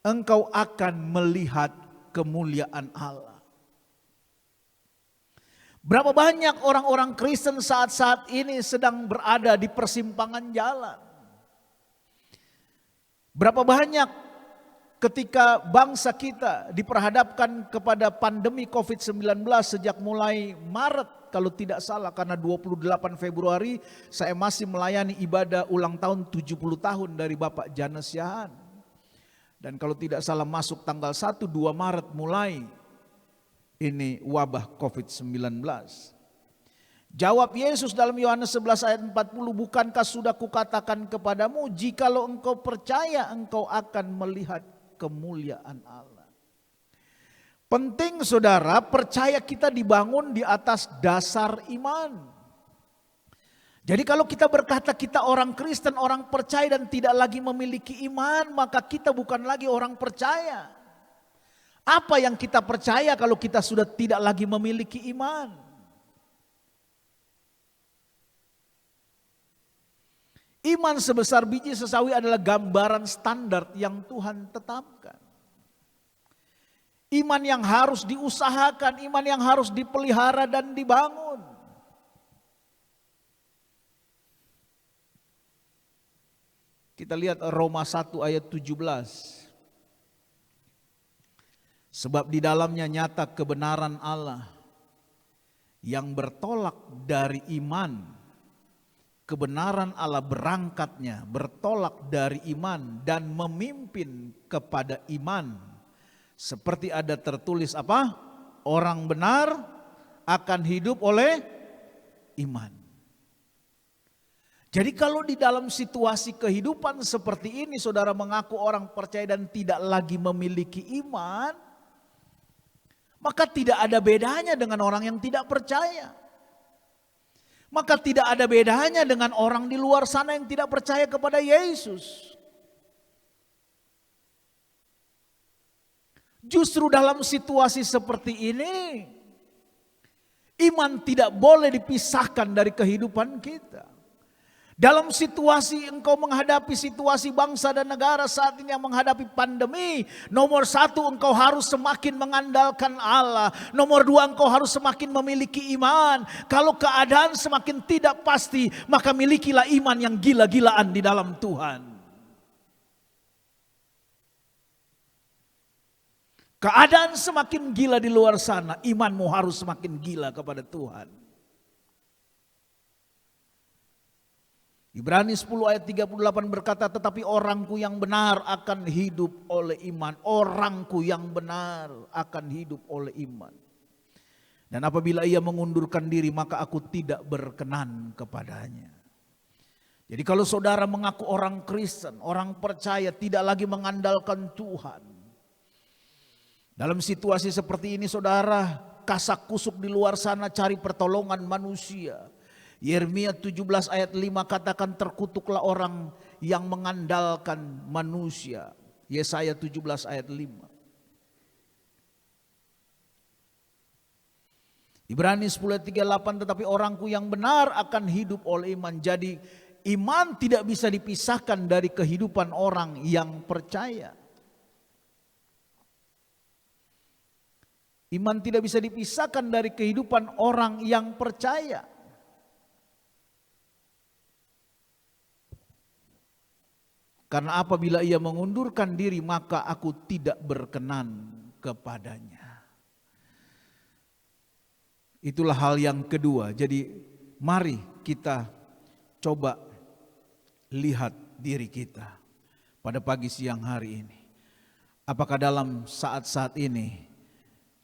engkau akan melihat kemuliaan Allah. Berapa banyak orang-orang Kristen saat-saat ini sedang berada di persimpangan jalan. Berapa banyak ketika bangsa kita diperhadapkan kepada pandemi COVID-19 sejak mulai Maret kalau tidak salah, karena 28 Februari saya masih melayani ibadah ulang tahun 70 tahun dari Bapak Janes Yahan. Dan kalau tidak salah masuk tanggal 1-2 Maret mulai ini wabah COVID-19. Jawab Yesus dalam Yohanes 11 ayat 40, bukankah sudah kukatakan kepadamu, jikalau engkau percaya engkau akan melihat kemuliaan Allah. Penting saudara, percaya kita dibangun di atas dasar iman. Jadi kalau kita berkata kita orang Kristen, orang percaya dan tidak lagi memiliki iman, maka kita bukan lagi orang percaya. Apa yang kita percaya kalau kita sudah tidak lagi memiliki iman? Iman sebesar biji sesawi adalah gambaran standar yang Tuhan tetapkan. Iman yang harus diusahakan, iman yang harus dipelihara dan dibangun. Kita lihat Roma 1 ayat 17. Sebab di dalamnya nyata kebenaran Allah yang bertolak dari iman. Kebenaran Allah berangkatnya, bertolak dari iman dan memimpin kepada iman. Seperti ada tertulis apa? Orang benar akan hidup oleh iman. Jadi kalau di dalam situasi kehidupan seperti ini saudara mengaku orang percaya dan tidak lagi memiliki iman, maka tidak ada bedanya dengan orang yang tidak percaya. Maka tidak ada bedanya dengan orang di luar sana yang tidak percaya kepada Yesus. Justru dalam situasi seperti ini, iman tidak boleh dipisahkan dari kehidupan kita. Dalam situasi engkau menghadapi situasi bangsa dan negara saat ini yang menghadapi pandemi, nomor satu engkau harus semakin mengandalkan Allah. Nomor dua engkau harus semakin memiliki iman. Kalau keadaan semakin tidak pasti, maka milikilah iman yang gila-gilaan di dalam Tuhan. Keadaan semakin gila di luar sana, imanmu harus semakin gila kepada Tuhan. Ibrani 10 ayat 38 berkata, tetapi orangku yang benar akan hidup oleh iman. Orangku yang benar akan hidup oleh iman. Dan apabila ia mengundurkan diri, maka aku tidak berkenan kepadanya. Jadi kalau saudara mengaku orang Kristen, orang percaya, tidak lagi mengandalkan Tuhan. Dalam situasi seperti ini saudara, kasak kusuk di luar sana cari pertolongan manusia. Yeremia 17 ayat 5 katakan terkutuklah orang yang mengandalkan manusia. Yesaya 17 ayat 5. Ibrani 10 ayat 38 tetapi orangku yang benar akan hidup oleh iman. Jadi iman tidak bisa dipisahkan dari kehidupan orang yang percaya. Iman tidak bisa dipisahkan dari kehidupan orang yang percaya. Karena apabila ia mengundurkan diri maka aku tidak berkenan kepadanya. Itulah hal yang kedua. Jadi mari kita coba lihat diri kita pada pagi siang hari ini. Apakah dalam saat-saat ini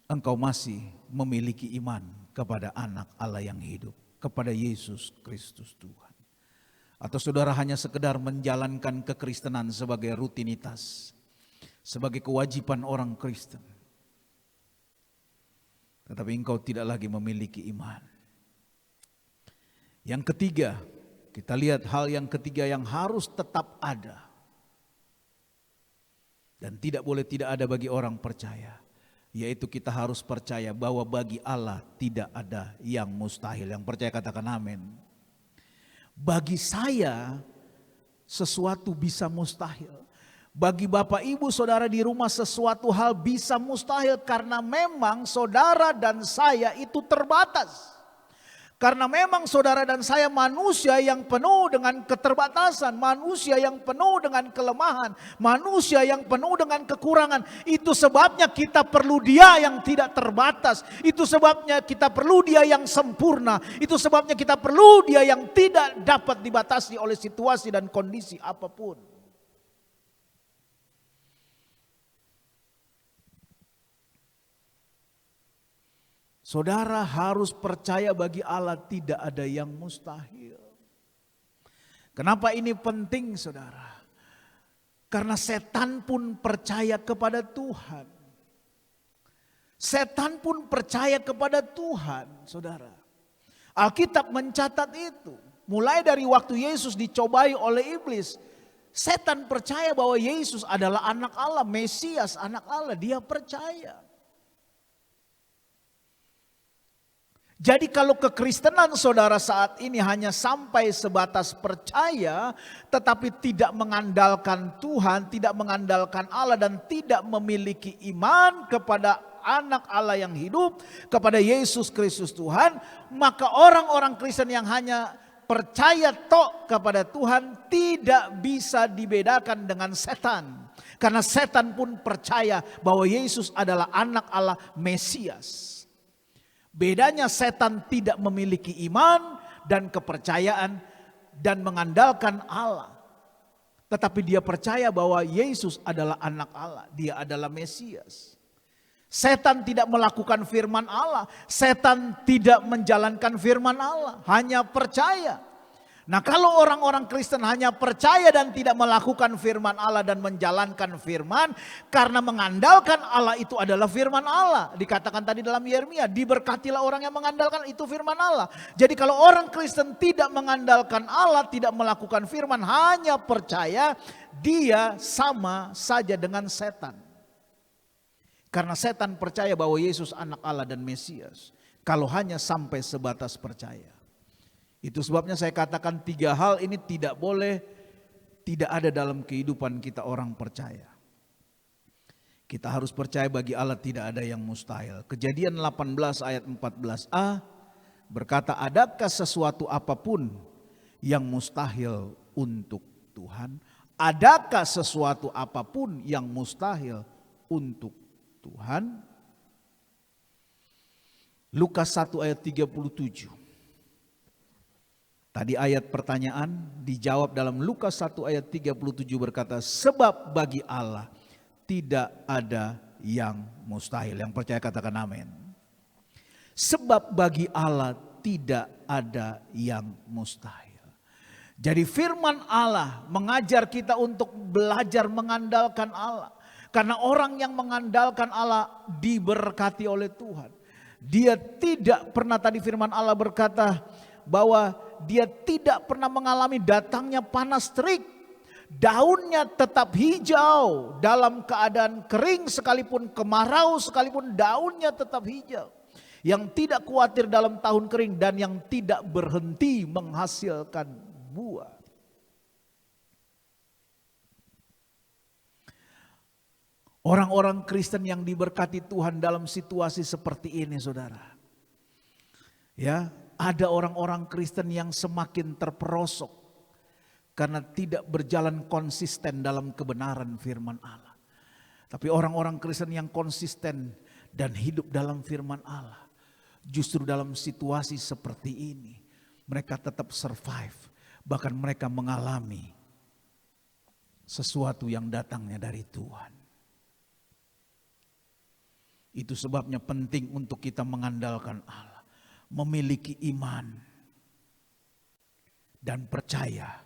engkau masih memiliki iman kepada anak Allah yang hidup, kepada Yesus Kristus Tuhan? Atau saudara hanya sekedar menjalankan kekristenan sebagai rutinitas, sebagai kewajiban orang Kristen. Tetapi engkau tidak lagi memiliki iman. Yang ketiga, kita lihat hal yang ketiga yang harus tetap ada. Dan tidak boleh tidak ada bagi orang percaya. Yaitu kita harus percaya bahwa bagi Allah tidak ada yang mustahil. Yang percaya katakan amin. Bagi saya sesuatu bisa mustahil. Bagi Bapak Ibu Saudara di rumah sesuatu hal bisa mustahil karena memang saudara dan saya itu terbatas. Karena memang saudara dan saya manusia yang penuh dengan keterbatasan, manusia yang penuh dengan kelemahan, manusia yang penuh dengan kekurangan. Itu sebabnya kita perlu Dia yang tidak terbatas. Itu sebabnya kita perlu Dia yang sempurna. Itu sebabnya kita perlu Dia yang tidak dapat dibatasi oleh situasi dan kondisi apapun. Saudara harus percaya bagi Allah tidak ada yang mustahil. Kenapa ini penting saudara? Karena setan pun percaya kepada Tuhan. Setan pun percaya kepada Tuhan saudara. Alkitab mencatat itu. Mulai dari waktu Yesus dicobai oleh iblis. Setan percaya bahwa Yesus adalah anak Allah, Mesias, anak Allah. Dia percaya. Jadi kalau kekristenan saudara saat ini hanya sampai sebatas percaya tetapi tidak mengandalkan Tuhan, tidak mengandalkan Allah dan tidak memiliki iman kepada anak Allah yang hidup, kepada Yesus Kristus Tuhan, maka orang-orang Kristen yang hanya percaya tok kepada Tuhan tidak bisa dibedakan dengan setan. Karena setan pun percaya bahwa Yesus adalah anak Allah, Mesias. Bedanya setan tidak memiliki iman dan kepercayaan dan mengandalkan Allah. Tetapi dia percaya bahwa Yesus adalah anak Allah, dia adalah Mesias. Setan tidak melakukan firman Allah, setan tidak menjalankan firman Allah, hanya percaya. Nah, kalau orang-orang Kristen hanya percaya dan tidak melakukan firman Allah dan menjalankan firman, karena mengandalkan Allah itu adalah firman Allah. Dikatakan tadi dalam Yeremia, diberkatilah orang yang mengandalkan itu firman Allah. Jadi kalau orang Kristen tidak mengandalkan Allah, tidak melakukan firman, hanya percaya, dia sama saja dengan setan. Karena setan percaya bahwa Yesus anak Allah dan Mesias. Kalau hanya sampai sebatas percaya. Itu sebabnya saya katakan 3 hal ini tidak boleh tidak ada dalam kehidupan kita orang percaya. Kita harus percaya bagi Allah tidak ada yang mustahil. Kejadian 18 ayat 14a berkata, adakah sesuatu apapun yang mustahil untuk Tuhan? Adakah sesuatu apapun yang mustahil untuk Tuhan? Lukas 1 ayat 37. Tadi ayat pertanyaan dijawab dalam Lukas 1 ayat 37 berkata, sebab bagi Allah tidak ada yang mustahil. Yang percaya katakan amin. Sebab bagi Allah tidak ada yang mustahil. Jadi firman Allah mengajar kita untuk belajar mengandalkan Allah. Karena orang yang mengandalkan Allah diberkati oleh Tuhan. Dia tidak pernah, tadi firman Allah berkata bahwa dia tidak pernah mengalami datangnya panas terik. Daunnya tetap hijau, dalam keadaan kering sekalipun, kemarau sekalipun, daunnya tetap hijau. Yang tidak khawatir dalam tahun kering dan yang tidak berhenti menghasilkan buah. Orang-orang Kristen yang diberkati Tuhan dalam situasi seperti ini, saudara. Ya, ada orang-orang Kristen yang semakin terperosok karena tidak berjalan konsisten dalam kebenaran firman Allah. Tapi orang-orang Kristen yang konsisten dan hidup dalam firman Allah, justru dalam situasi seperti ini, mereka tetap survive. Bahkan mereka mengalami sesuatu yang datangnya dari Tuhan. Itu sebabnya penting untuk kita mengandalkan Allah. Memiliki iman. Dan percaya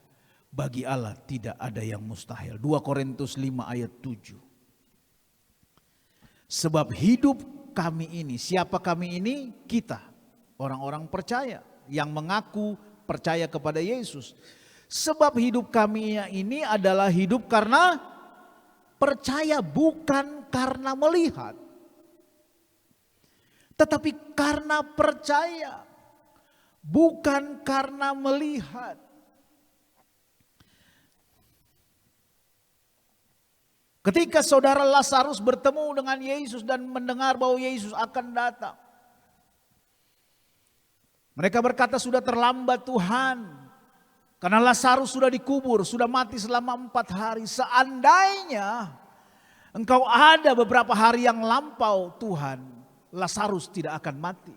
bagi Allah tidak ada yang mustahil. 2 Korintus 5 ayat 7. Sebab hidup kami ini, siapa kami ini? Kita, orang-orang percaya. Yang mengaku percaya kepada Yesus. Sebab hidup kami ini adalah hidup karena percaya, bukan karena melihat. Tetapi karena percaya, bukan karena melihat. Ketika saudara Lazarus bertemu dengan Yesus dan mendengar bahwa Yesus akan datang, mereka berkata, sudah terlambat Tuhan, karena Lazarus sudah dikubur, sudah mati selama 4 hari. Seandainya engkau ada beberapa hari yang lampau Tuhan, Lazarus tidak akan mati.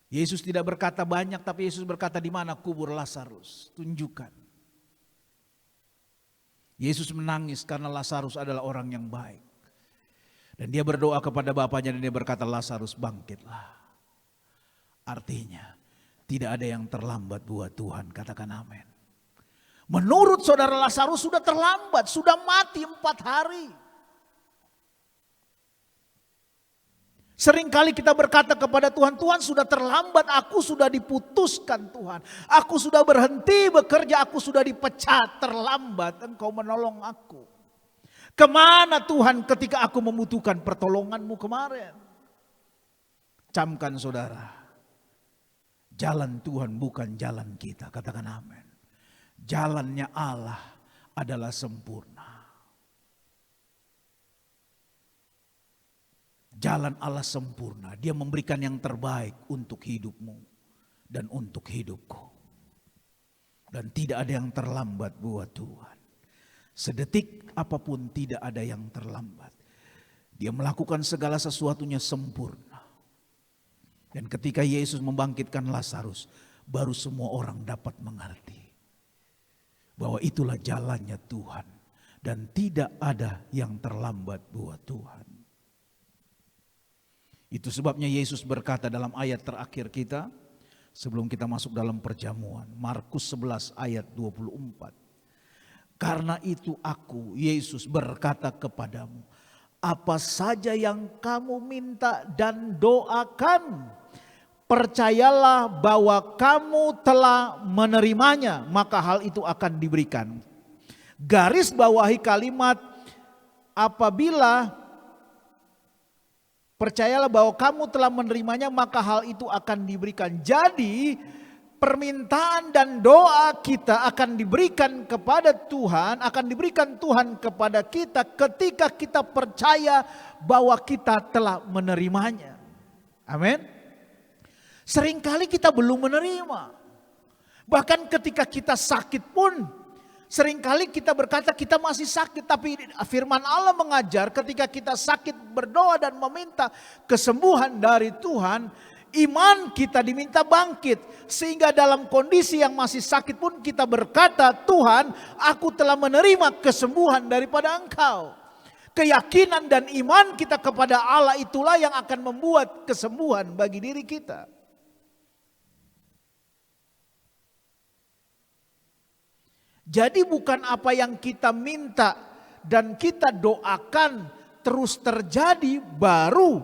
Yesus tidak berkata banyak, tapi Yesus berkata, di mana kubur Lazarus? Tunjukkan. Yesus menangis karena Lazarus adalah orang yang baik. Dan dia berdoa kepada Bapaknya dan dia berkata, Lazarus bangkitlah. Artinya tidak ada yang terlambat buat Tuhan, katakan amin. Menurut saudara Lazarus sudah terlambat, sudah mati 4 hari. Seringkali kita berkata kepada Tuhan, Tuhan sudah terlambat, aku sudah diputuskan Tuhan. Aku sudah berhenti bekerja, aku sudah dipecat, terlambat engkau menolong aku. Kemana Tuhan ketika aku membutuhkan pertolonganmu kemarin? Camkan saudara, jalan Tuhan bukan jalan kita, katakan amin. Jalannya Allah adalah sempurna. Jalan Allah sempurna, dia memberikan yang terbaik untuk hidupmu. dan untuk hidupku. Dan tidak ada yang terlambat buat Tuhan. Sedetik apapun tidak ada yang terlambat. Dia melakukan segala sesuatunya sempurna. Dan ketika Yesus membangkitkan Lazarus, baru semua orang dapat mengerti bahwa itulah jalannya Tuhan. Dan tidak ada yang terlambat buat Tuhan. Itu sebabnya Yesus berkata dalam ayat terakhir kita, sebelum kita masuk dalam perjamuan, Markus 11 ayat 24. Karena itu aku, Yesus berkata kepadamu, apa saja yang kamu minta dan doakan, percayalah bahwa kamu telah menerimanya, maka hal itu akan diberikan. Garis bawahi kalimat apabila percayalah bahwa kamu telah menerimanya, maka hal itu akan diberikan. Jadi permintaan dan doa kita akan diberikan kepada Tuhan, akan diberikan Tuhan kepada kita ketika kita percaya bahwa kita telah menerimanya. Amin. Seringkali kita belum menerima. Bahkan ketika kita sakit pun, seringkali kita berkata kita masih sakit, tapi firman Allah mengajar ketika kita sakit berdoa dan meminta kesembuhan dari Tuhan, iman kita diminta bangkit. Sehingga dalam kondisi yang masih sakit pun kita berkata, Tuhan, aku telah menerima kesembuhan daripada Engkau. Keyakinan dan iman kita kepada Allah itulah yang akan membuat kesembuhan bagi diri kita. Jadi bukan apa yang kita minta dan kita doakan terus terjadi baru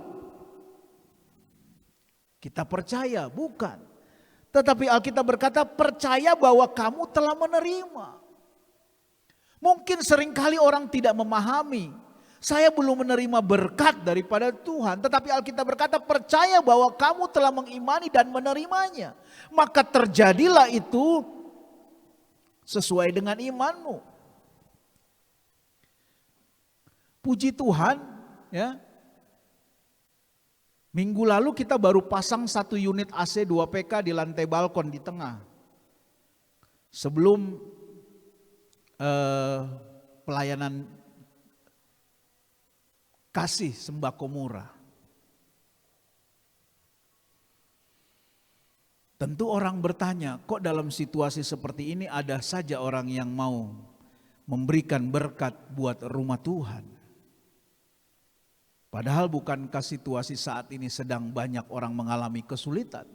kita percaya, bukan. Tetapi Alkitab berkata percaya bahwa kamu telah menerima. Mungkin seringkali orang tidak memahami, saya belum menerima berkat daripada Tuhan. Tetapi Alkitab berkata percaya bahwa kamu telah mengimani dan menerimanya. Maka terjadilah itu sesuai dengan imanmu. Puji Tuhan, ya. Minggu lalu kita baru pasang 1 unit AC 2 PK di lantai balkon di tengah. Sebelum pelayanan kasih sembako murah. Tentu orang bertanya, kok dalam situasi seperti ini ada saja orang yang mau memberikan berkat buat rumah Tuhan. Padahal bukankah situasi saat ini sedang banyak orang mengalami kesulitan.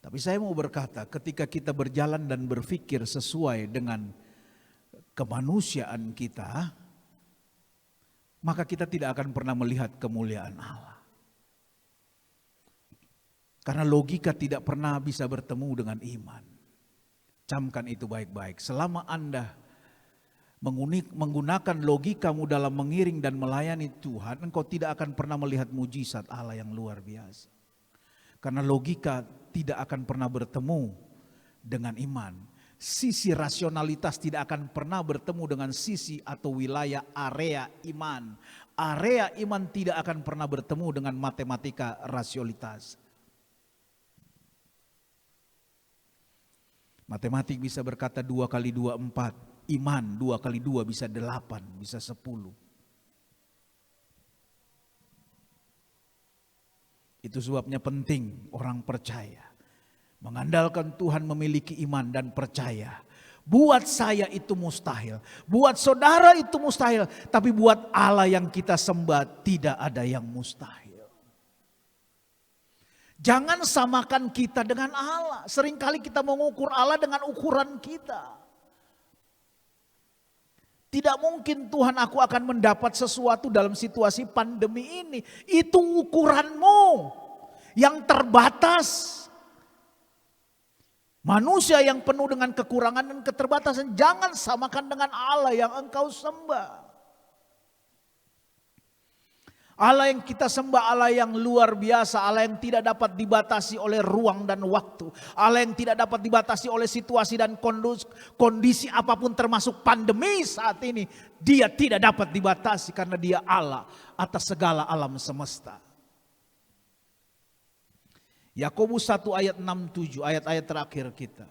Tapi saya mau berkata, ketika kita berjalan dan berpikir sesuai dengan kemanusiaan kita, maka kita tidak akan pernah melihat kemuliaan Allah. Karena logika tidak pernah bisa bertemu dengan iman. Camkan itu baik-baik. Selama Anda menggunakan logikamu dalam mengiring dan melayani Tuhan, engkau tidak akan pernah melihat mujizat Allah yang luar biasa. Karena logika tidak akan pernah bertemu dengan iman. Sisi rasionalitas tidak akan pernah bertemu dengan sisi atau wilayah area iman. Area iman tidak akan pernah bertemu dengan matematika rasionalitas. Matematik bisa berkata 2 kali 2 4. Iman 2 kali 2 bisa 8, bisa 10. Itu sebabnya penting orang percaya. Mengandalkan Tuhan, memiliki iman dan percaya. Buat saya itu mustahil. Buat saudara itu mustahil. Tapi buat Allah yang kita sembah tidak ada yang mustahil. Jangan samakan kita dengan Allah. Seringkali kita mengukur Allah dengan ukuran kita. Tidak mungkin Tuhan, aku akan mendapat sesuatu dalam situasi pandemi ini. Itu ukuranmu yang terbatas. Manusia yang penuh dengan kekurangan dan keterbatasan. Jangan samakan dengan Allah yang engkau sembah. Allah yang kita sembah, Allah yang luar biasa, Allah yang tidak dapat dibatasi oleh ruang dan waktu. Allah yang tidak dapat dibatasi oleh situasi dan kondisi apapun termasuk pandemi saat ini. Dia tidak dapat dibatasi karena dia Allah atas segala alam semesta. Yakobus 1 ayat 6-7, ayat-ayat terakhir kita.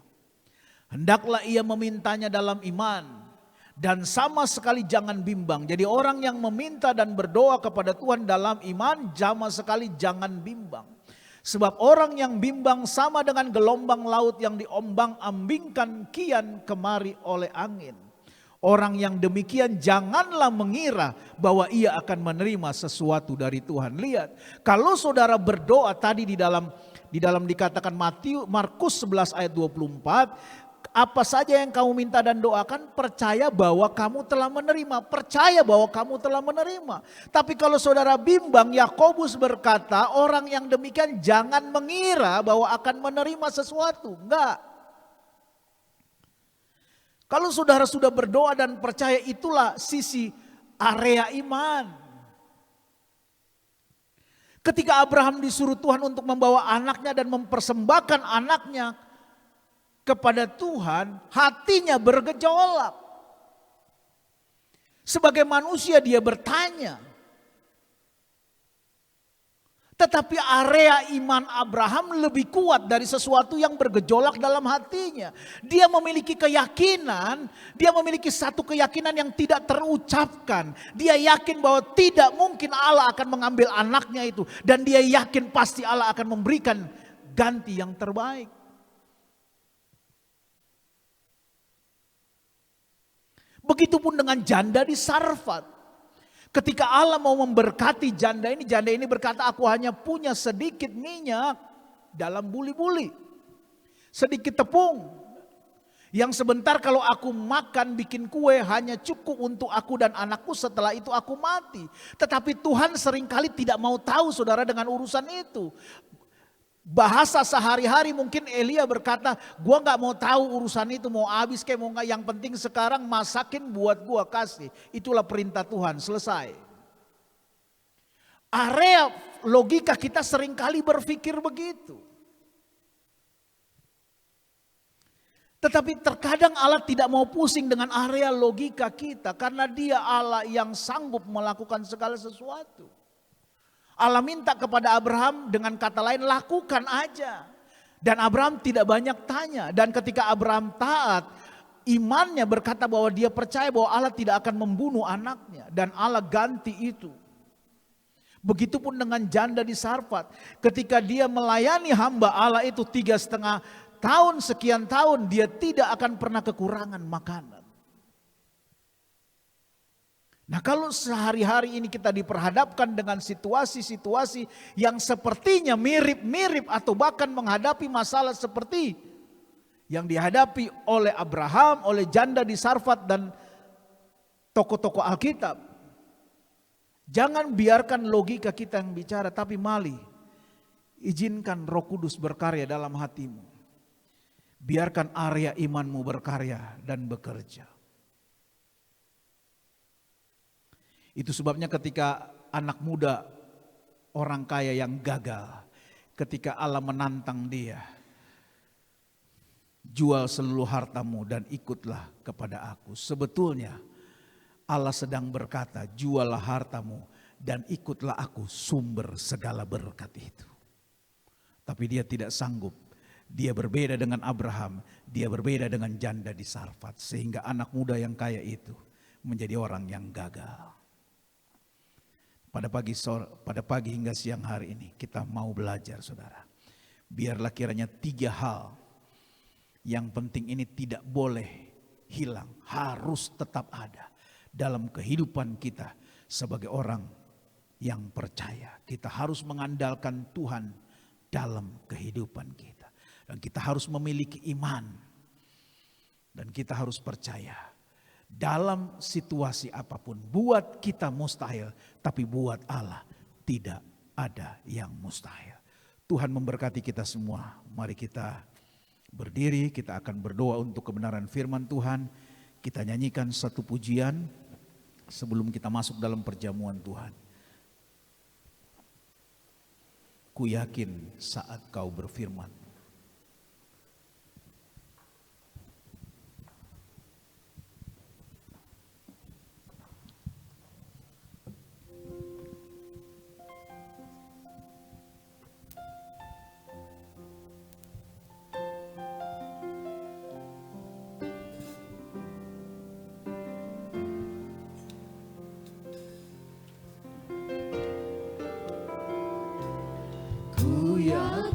Hendaklah ia memintanya dalam iman dan sama sekali jangan bimbang. Jadi orang yang meminta dan berdoa kepada Tuhan dalam iman sama sekali jangan bimbang. Sebab orang yang bimbang sama dengan gelombang laut yang diombang-ambingkan kian kemari oleh angin. Orang yang demikian janganlah mengira bahwa ia akan menerima sesuatu dari Tuhan. Lihat, kalau saudara berdoa tadi di dalam dikatakan Markus 11 ayat 24, apa saja yang kamu minta dan doakan, percaya bahwa kamu telah menerima. Percaya bahwa kamu telah menerima. Tapi kalau saudara bimbang, Yakobus berkata orang yang demikian jangan mengira bahwa akan menerima sesuatu. Enggak. Kalau saudara sudah berdoa dan percaya, itulah sisi area iman. Ketika Abraham disuruh Tuhan untuk membawa anaknya dan mempersembahkan anaknya kepada Tuhan, hatinya bergejolak. Sebagai manusia dia bertanya. Tetapi area iman Abraham lebih kuat dari sesuatu yang bergejolak dalam hatinya. Dia memiliki keyakinan, dia memiliki satu keyakinan yang tidak terucapkan. Dia yakin bahwa tidak mungkin Allah akan mengambil anaknya itu. Dan dia yakin pasti Allah akan memberikan ganti yang terbaik. Begitupun dengan janda di Sarfat. Ketika Allah mau memberkati janda ini berkata, aku hanya punya sedikit minyak dalam buli-buli. Sedikit tepung. Yang sebentar kalau aku makan bikin kue hanya cukup untuk aku dan anakku, setelah itu aku mati. Tetapi Tuhan seringkali tidak mau tahu saudara dengan urusan itu. Bahasa sehari-hari mungkin Elia berkata, gua gak mau tahu urusan itu mau habis kayak mau gak, yang penting sekarang masakin buat gua kasih. Itulah perintah Tuhan, selesai. Area logika kita seringkali berpikir begitu. Tetapi terkadang Allah tidak mau pusing dengan area logika kita karena Dia Allah yang sanggup melakukan segala sesuatu. Allah minta kepada Abraham dengan kata lain, lakukan aja. Dan Abraham tidak banyak tanya. Dan ketika Abraham taat, imannya berkata bahwa dia percaya bahwa Allah tidak akan membunuh anaknya. Dan Allah ganti itu. Begitupun dengan janda di Sarfat. Ketika dia melayani hamba Allah itu 3,5 tahun, sekian tahun, dia tidak akan pernah kekurangan makanan. Nah, kalau sehari-hari ini kita diperhadapkan dengan situasi-situasi yang sepertinya mirip-mirip atau bahkan menghadapi masalah seperti yang dihadapi oleh Abraham, oleh janda di Sarfat dan tokoh-tokoh Alkitab. Jangan biarkan logika kita yang bicara, tapi mali izinkan Roh Kudus berkarya dalam hatimu. Biarkan area imanmu berkarya dan bekerja. Itu sebabnya ketika anak muda orang kaya yang gagal, ketika Allah menantang dia, jual seluruh hartamu dan ikutlah kepada aku. Sebetulnya Allah sedang berkata, juallah hartamu dan ikutlah aku, sumber segala berkat itu. Tapi dia tidak sanggup. Dia berbeda dengan Abraham, dia berbeda dengan janda di Sarfat. Sehingga anak muda yang kaya itu menjadi orang yang gagal. Pada pagi hingga siang hari ini kita mau belajar saudara. Biarlah kiranya 3 hal yang penting ini tidak boleh hilang. Harus tetap ada dalam kehidupan kita sebagai orang yang percaya. Kita harus mengandalkan Tuhan dalam kehidupan kita. Dan kita harus memiliki iman. Dan kita harus percaya. Dalam situasi apapun, buat kita mustahil, tapi buat Allah tidak ada yang mustahil. Tuhan memberkati kita semua. Mari kita berdiri, kita akan berdoa untuk kebenaran firman Tuhan. Kita nyanyikan satu pujian sebelum kita masuk dalam perjamuan Tuhan. Ku yakin saat kau berfirman.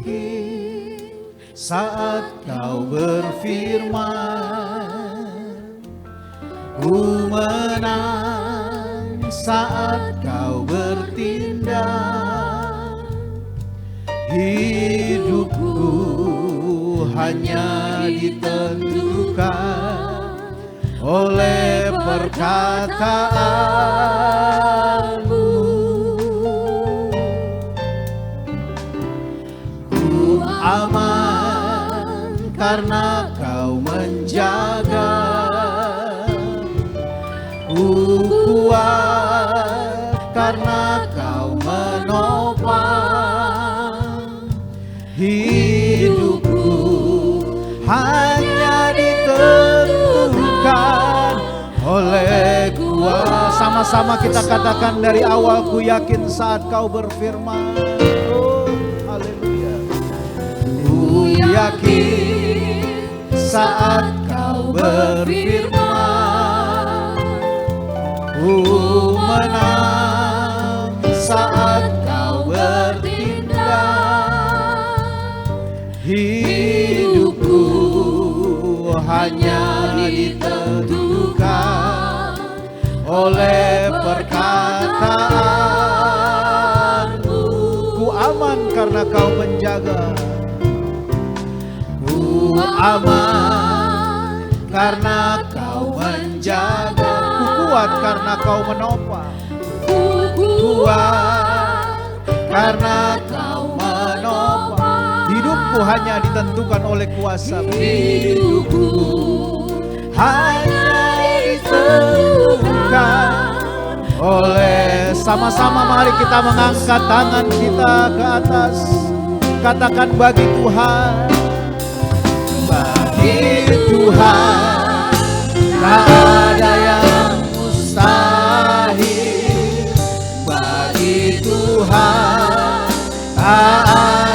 yakin saat kau berfirman, ku menang saat kau bertindak. Hidupku hanya ditentukan oleh perkataanmu. Ku aman karena kau menjaga, ku kuat karena kau menopang. Hidupku hanya ditentukan oleh kuasa. Sama-sama kita katakan dari awal, ku yakin saat kau berfirman. Oh, haleluya. Ku yakin saat kau berfirman, ku menang saat kau bertindak. Hidupku hanya ditentukan oleh perkataanmu. Ku aman karena kau menjaga, ku aman karena kau menjaga, ku kuat karena kau menopang, ku kuat karena kau menopang. Hidupku hanya ditentukan oleh kuasa-Mu. Hidupku hanya ditentukan oleh. Sama-sama mari kita mengangkat tangan kita ke atas. Katakan bagi Tuhan, bagi Tuhan tak ada yang mustahil. Bagi Tuhan tak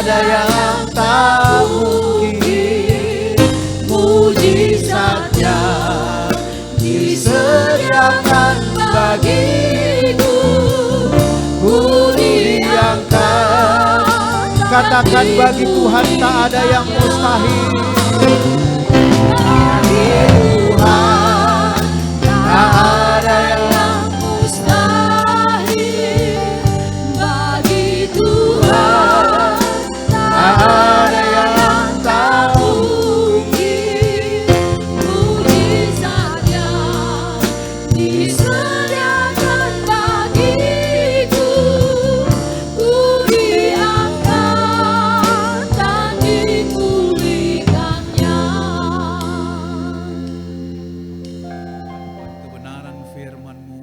ada yang tak mungkin. Mujizatnya disediakan bagiku, ku diangkat. Katakan bagi Tuhan tak ada yang mustahil. Bagi Tuhan tak ada yang mustahil. Bagi Tuhan tak ada yang tak mungkin. Mujizatnya disediakan bagiku, ku diangkat dan dipulihkannya. Kebenaran firman-Mu,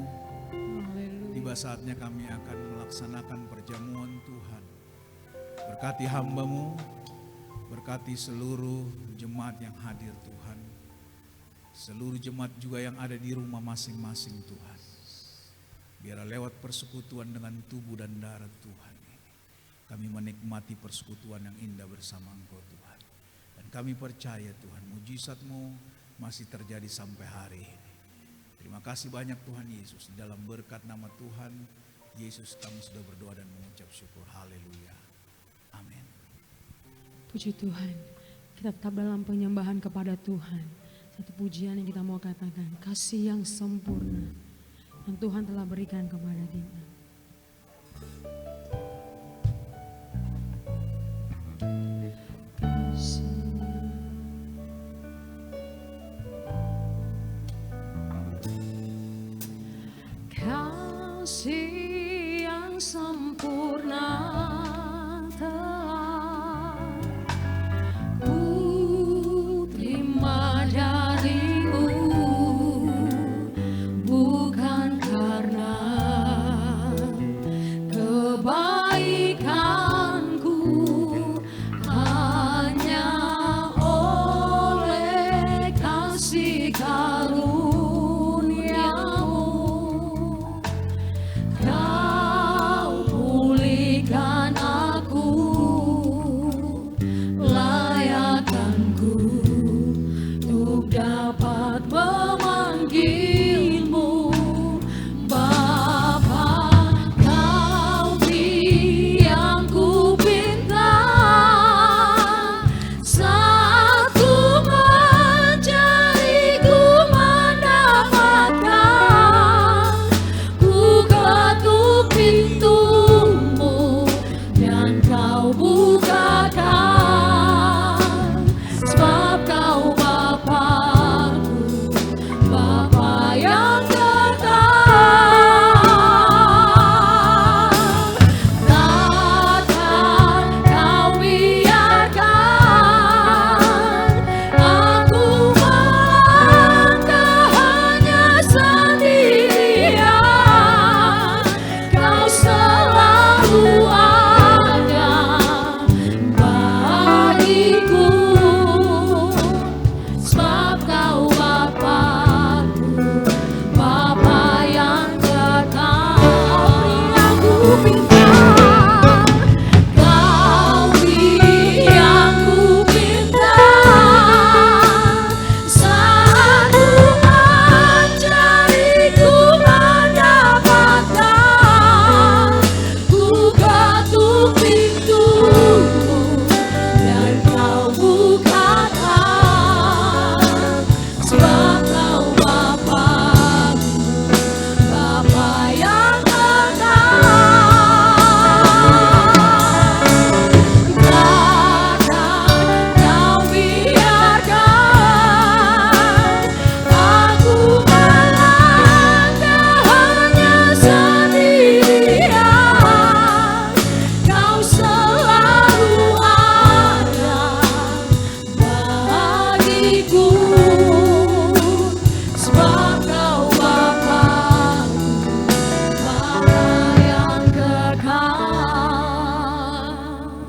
tiba saatnya kami akan melaksanakan perjamuan Tuhan. Berkati hamba-Mu, berkati seluruh jemaat yang hadir Tuhan. Seluruh jemaat juga yang ada di rumah masing-masing Tuhan. Biar lewat persekutuan dengan tubuh dan darah Tuhan, kami menikmati persekutuan yang indah bersama Engkau Tuhan. Dan kami percaya Tuhan, mujizat-Mu masih terjadi sampai hari ini. Terima kasih banyak Tuhan Yesus. Dalam berkat nama Tuhan Yesus kami sudah berdoa dan mengucap syukur. Haleluya. Amin. Puji Tuhan, kita tetap dalam penyembahan kepada Tuhan. Satu pujian yang kita mau katakan, kasih yang sempurna yang Tuhan telah berikan kepada kita. Kasih yang sempurna telah ku terima darimu, bukan karena kebaikanku, hanya oleh kasih karuniamu. Kau pulihkan aku, layakkanku untuk dapat memanggilmu Bapa. Kau beri yang ku pinta,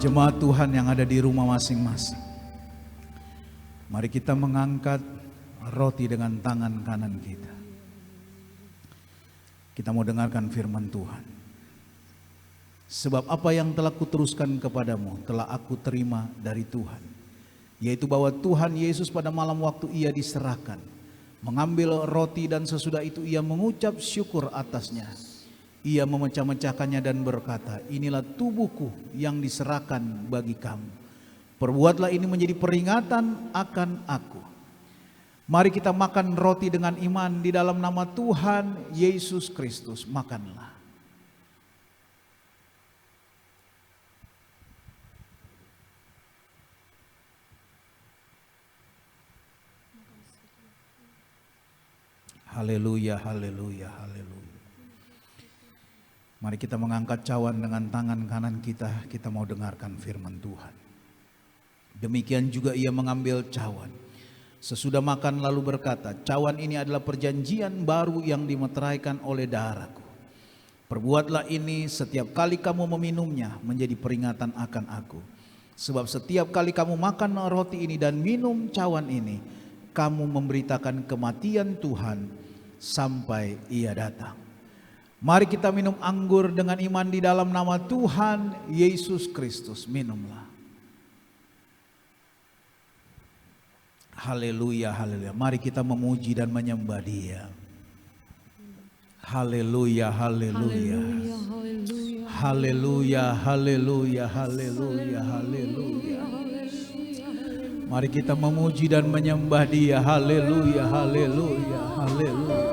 Jemaat Tuhan yang ada di rumah masing-masing, mari kita mengangkat roti dengan tangan kanan kita. Kita mau dengarkan firman Tuhan. Sebab apa yang telah kuteruskan kepadamu telah aku terima dari Tuhan, yaitu bahwa Tuhan Yesus pada malam waktu ia diserahkan, mengambil roti dan sesudah itu ia mengucap syukur atasnya. Ia memecah-mecahkannya dan berkata, inilah tubuhku yang diserahkan bagi kamu. Perbuatlah ini menjadi peringatan akan aku. Mari kita makan roti dengan iman di dalam nama Tuhan Yesus Kristus. Makanlah. Haleluya, haleluya, haleluya. Mari kita mengangkat cawan dengan tangan kanan kita. Kita mau dengarkan firman Tuhan. Demikian juga ia mengambil cawan sesudah makan lalu berkata, cawan ini adalah perjanjian baru yang dimeteraikan oleh darahku. Perbuatlah ini setiap kali kamu meminumnya menjadi peringatan akan aku. Sebab setiap kali kamu makan roti ini dan minum cawan ini, kamu memberitakan kematian Tuhan sampai ia datang. Mari kita minum anggur dengan iman di dalam nama Tuhan Yesus Kristus. Minumlah. Haleluya, haleluya. Mari kita memuji dan menyembah Dia. Haleluya, haleluya. Haleluya, haleluya, haleluya, haleluya. Mari kita memuji dan menyembah Dia. Haleluya, haleluya, haleluya.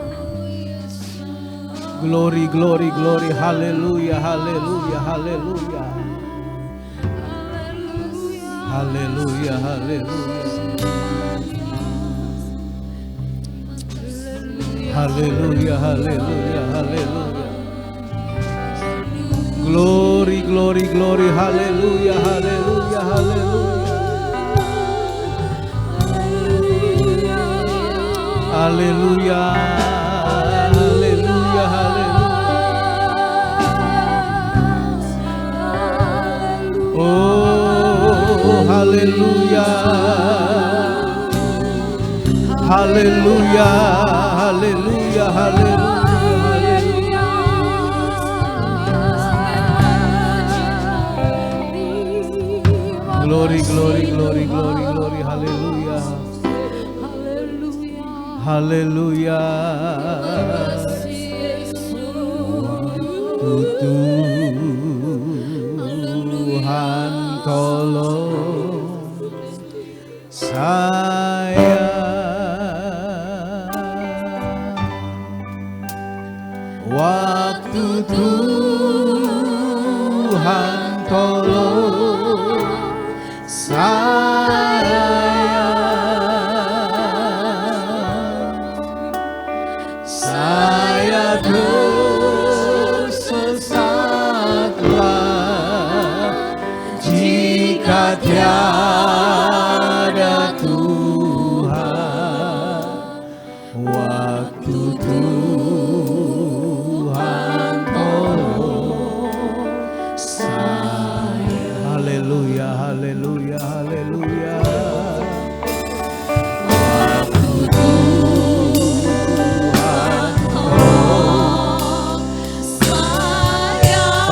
Glory, glory, glory. Haleluya, haleluya, haleluya. Haleluya, haleluya. Haleluya, haleluya, haleluya. Glory, glory, glory. Haleluya, haleluya, haleluya. Haleluya, haleluya, haleluya. Oh, haleluya. Haleluya, haleluya, haleluya. Glory, glory, glory, glory, glory. Haleluya. Haleluya. Tuhan tolong saya. Waktu Tuhan tolong saya. Saya tersesatlah jika tiada Tuhan. Waktu Tuhan tolong saya. Haleluya, haleluya, haleluya.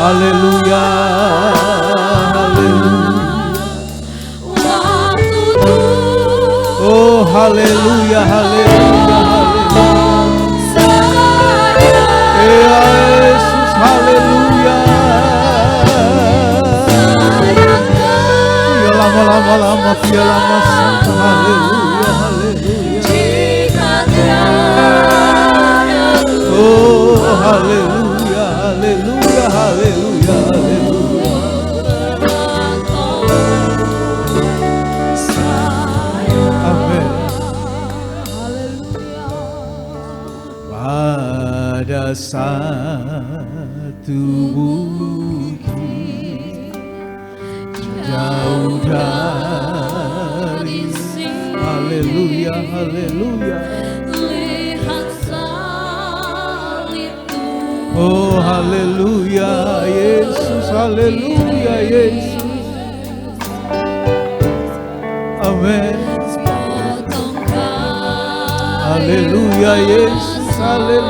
Haleluya, haleluya. Oh, haleluya, haleluya, haleluya. Yesus, haleluya. Ya lama-lama, ya lama, haleluya, haleluya. Oh, haleluya, haleluya, haleluya, haleluya. Amin. Pada satu bukit jauh dari sini. Haleluya, haleluya. Oh, haleluya, Yesus, haleluya, Yesus. Haleluya Yesus, haleluya.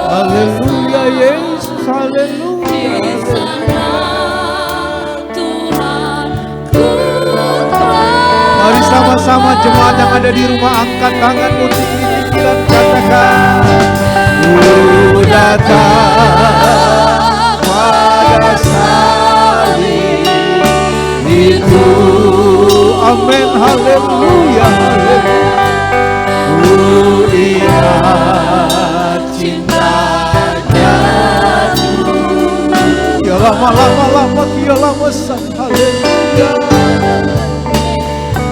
Haleluya Yesus, haleluya. Mari sama-sama jemaat yang ada di rumah angkat tanganmu tinggi-tinggi dan katakan, ku datang pada salib itu. Amin, haleluya, haleluya. Ku ingat cintanya Tuhan. Ya lama-lama, ya lama sang, haleluya.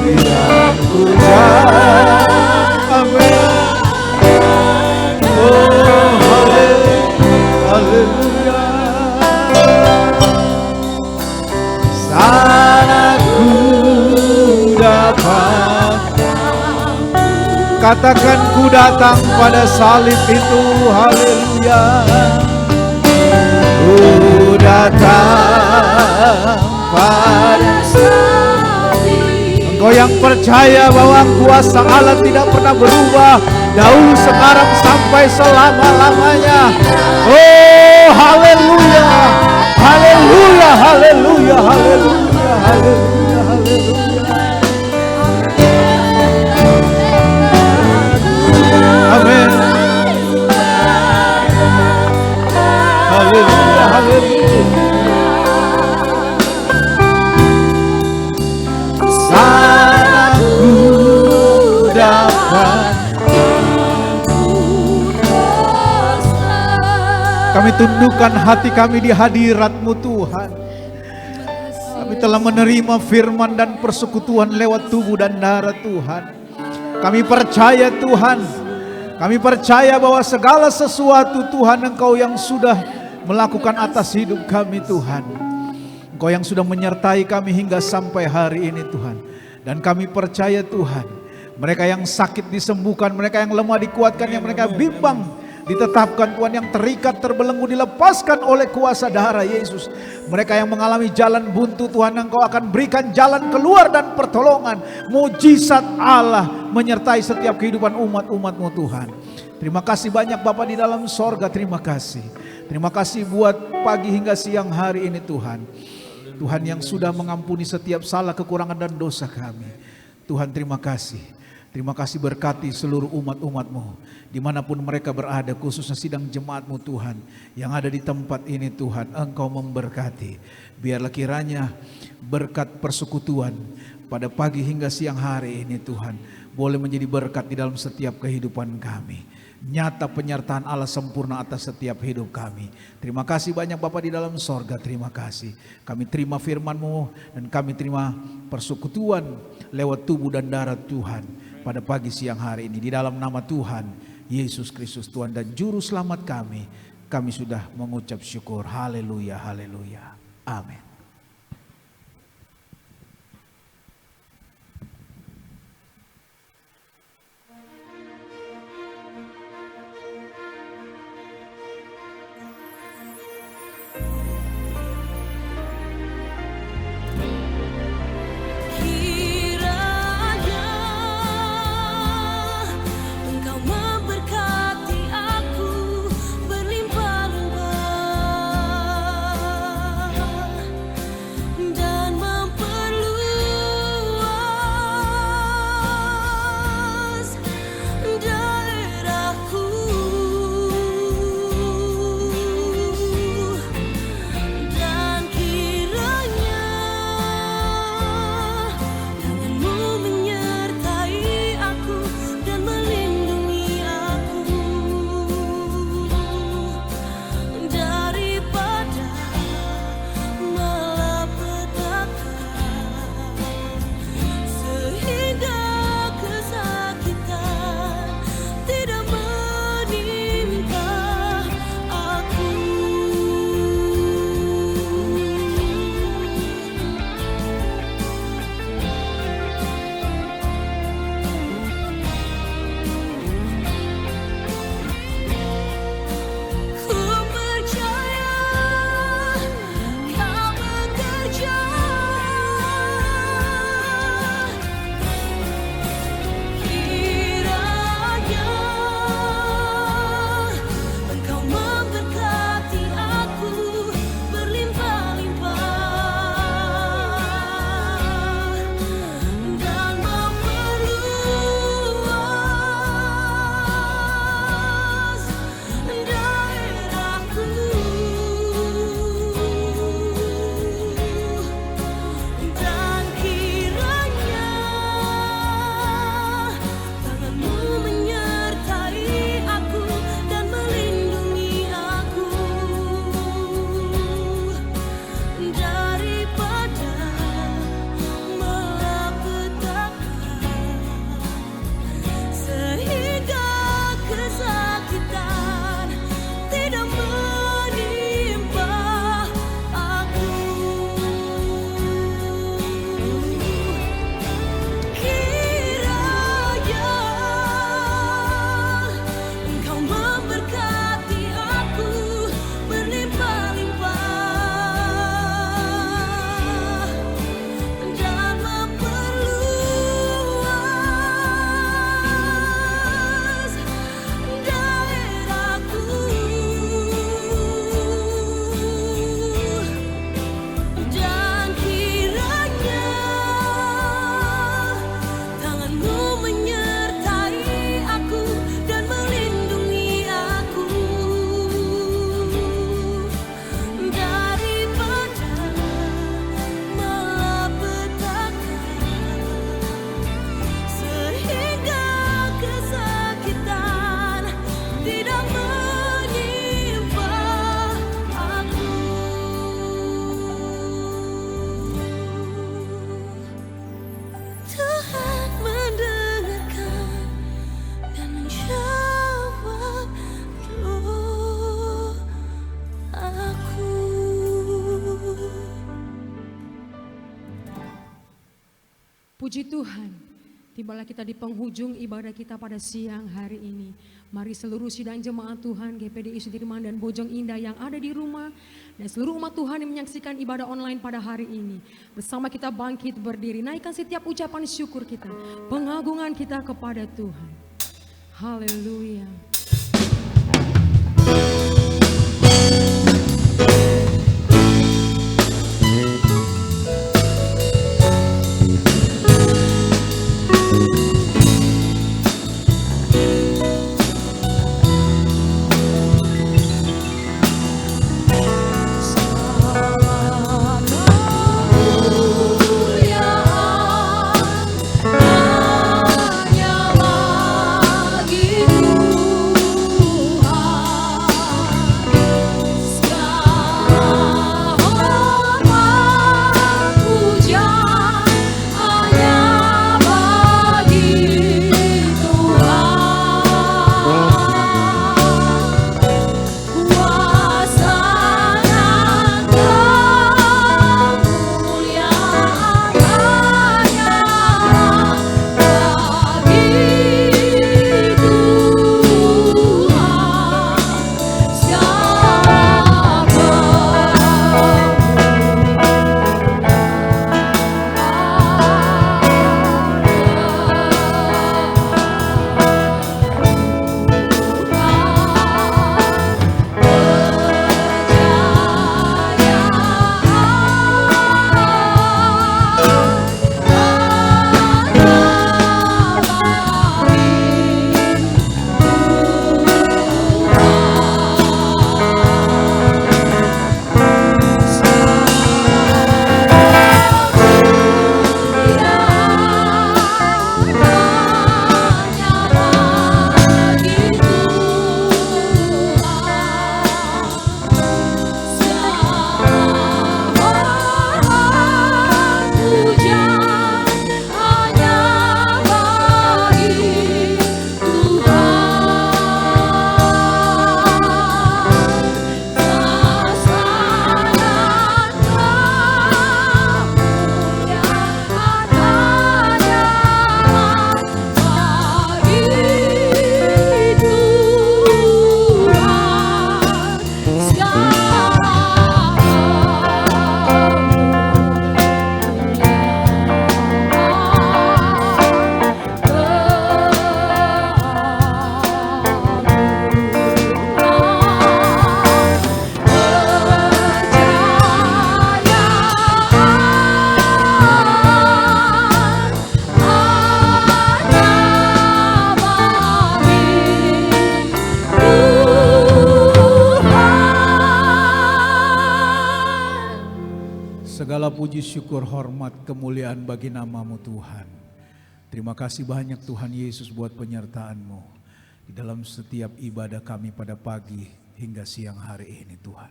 Biar ku amin. Oh haleluya. Sana ku datang. Katakan ku datang pada salib itu, haleluya. Ku datang pada salib. Engkau yang percaya bahwa kuasa Allah tidak pernah berubah, dahulu, sekarang, sampai selama-lamanya. Oh haleluya, haleluya, haleluya, haleluya, haleluya, haleluya. Amin. Haleluya, haleluya. Sana ku dapat. Kami tundukkan hati kami di hadirat-Mu Tuhan. Kami telah menerima firman dan persekutuan lewat tubuh dan darah Tuhan. Kami percaya Tuhan, kami percaya bahwa segala sesuatu Tuhan Engkau yang sudah melakukan atas hidup kami Tuhan. Engkau yang sudah menyertai kami hingga sampai hari ini Tuhan. Dan kami percaya Tuhan, mereka yang sakit disembuhkan, mereka yang lemah dikuatkan, yang mereka bimbang ditetapkan Tuhan, yang terikat terbelenggu dilepaskan oleh kuasa darah Yesus. Mereka yang mengalami jalan buntu Tuhan, Engkau akan berikan jalan keluar dan pertolongan. Mujizat Allah menyertai setiap kehidupan umat-umat-Mu Tuhan. Terima kasih banyak Bapa di dalam sorga, terima kasih. Terima kasih buat pagi hingga siang hari ini Tuhan. Tuhan yang sudah mengampuni setiap salah, kekurangan dan dosa kami. Tuhan terima kasih. Terima kasih berkati seluruh umat-umat-Mu dimanapun mereka berada, khususnya sidang jemaat-Mu Tuhan yang ada di tempat ini Tuhan. Engkau memberkati. Biarlah kiranya berkat persekutuan pada pagi hingga siang hari ini Tuhan boleh menjadi berkat di dalam setiap kehidupan kami. Nyata penyertaan Allah sempurna atas setiap hidup kami. Terima kasih banyak Bapa di dalam sorga, terima kasih. Kami terima firman-Mu dan kami terima persekutuan lewat tubuh dan darah Tuhan pada pagi siang hari ini. Di dalam nama Tuhan Yesus Kristus Tuhan dan Juru Selamat kami sudah mengucap syukur. Haleluya, haleluya, amin. Berlimpah-limpah Puji Tuhan, tibalah kita di penghujung ibadah kita pada siang hari ini. Mari seluruh sidang jemaat Tuhan, GPDI Sudirman dan Bojong Indah yang ada di rumah, dan seluruh umat Tuhan yang menyaksikan ibadah online pada hari ini. Bersama kita bangkit berdiri, naikkan setiap ucapan syukur kita, pengagungan kita kepada Tuhan. Haleluya. Segala puji syukur hormat kemuliaan bagi nama-Mu Tuhan. Terima kasih banyak Tuhan Yesus buat penyertaan-Mu di dalam setiap ibadah kami pada pagi hingga siang hari ini Tuhan.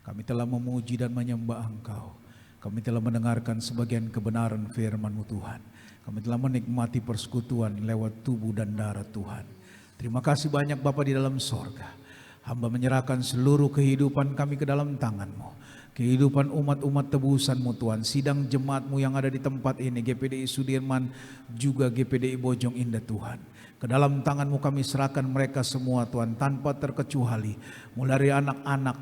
Kami telah memuji dan menyembah Engkau. Kami telah mendengarkan sebagian kebenaran firman-Mu Tuhan. Kami telah menikmati persekutuan lewat tubuh dan darah Tuhan. Terima kasih banyak Bapa di dalam sorga. Hamba menyerahkan seluruh kehidupan kami ke dalam tangan-Mu. Kehidupan umat-umat tebusan-Mu Tuhan, sidang jemaat-Mu yang ada di tempat ini, GPDI Sudirman, juga GPDI Bojong Indah Tuhan. Ke dalam tangan-Mu kami serahkan mereka semua Tuhan, tanpa terkecuali. Mulai dari anak-anak,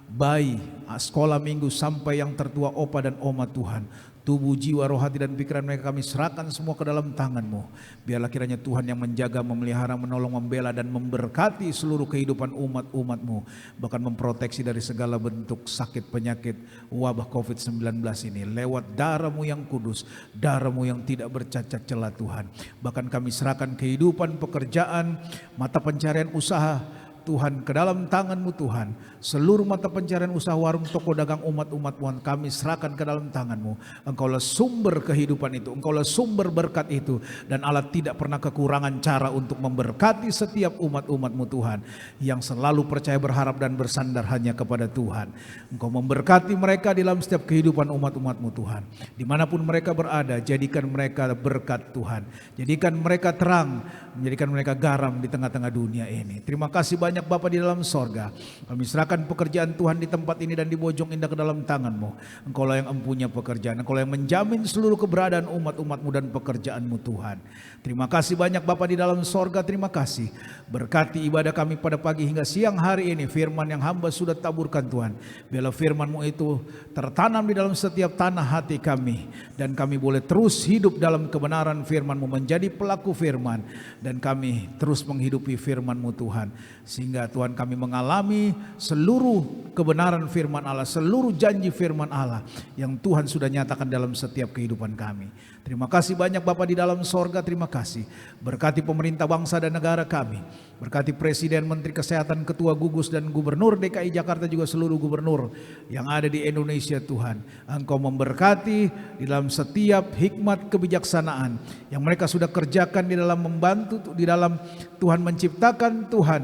bayi, sekolah minggu, sampai yang tertua opa dan oma Tuhan. Tubuh, jiwa, roh, hati dan pikiran mereka kami serahkan semua ke dalam tangan-Mu. Biarlah kiranya Tuhan yang menjaga, memelihara, menolong, membela dan memberkati seluruh kehidupan umat-umat-Mu. Bahkan memproteksi dari segala bentuk sakit, penyakit, wabah COVID-19 ini. Lewat darah-Mu yang kudus, darah-Mu yang tidak bercacat celah Tuhan. Bahkan kami serahkan kehidupan, pekerjaan, mata pencarian usaha, Tuhan, ke dalam tangan-Mu Tuhan. Seluruh mata pencarian usaha, warung, toko, dagang, umat-umat Tuhan kami serahkan ke dalam tangan-Mu. Engkaulah sumber kehidupan itu, Engkaulah sumber berkat itu. Dan Allah tidak pernah kekurangan cara untuk memberkati setiap umat-umat-Mu Tuhan, yang selalu percaya, berharap dan bersandar hanya kepada Tuhan. Engkau memberkati mereka di dalam setiap kehidupan umat-umat-Mu Tuhan. Dimanapun mereka berada, jadikan mereka berkat Tuhan. Jadikan mereka terang, menjadikan mereka garam di tengah-tengah dunia ini. Terima kasih banyak banyak Bapa di dalam sorga. Kami serahkan pekerjaan Tuhan di tempat ini dan di Bojong Indah ke dalam tangan-Mu. Engkaulah yang empunya pekerjaan, Engkaulah yang menjamin seluruh keberadaan umat-umat-Mu dan pekerjaan-Mu Tuhan. Terima kasih banyak Bapa di dalam sorga, terima kasih. Berkati ibadah kami pada pagi hingga siang hari ini. Firman yang hamba sudah taburkan Tuhan, biarlah firman-Mu itu tertanam di dalam setiap tanah hati kami. Dan kami boleh terus hidup dalam kebenaran firman-Mu, menjadi pelaku firman. Dan kami terus menghidupi firman-Mu Tuhan, sehingga Tuhan kami mengalami seluruh kebenaran firman Allah, seluruh janji firman Allah yang Tuhan sudah nyatakan dalam setiap kehidupan kami. Terima kasih banyak Bapa di dalam sorga, terima kasih. Berkati pemerintah bangsa dan negara kami, berkati Presiden, Menteri Kesehatan, Ketua Gugus dan Gubernur DKI Jakarta, juga seluruh gubernur yang ada di Indonesia Tuhan. Engkau memberkati di dalam setiap hikmat kebijaksanaan yang mereka sudah kerjakan di dalam membantu, di dalam Tuhan menciptakan Tuhan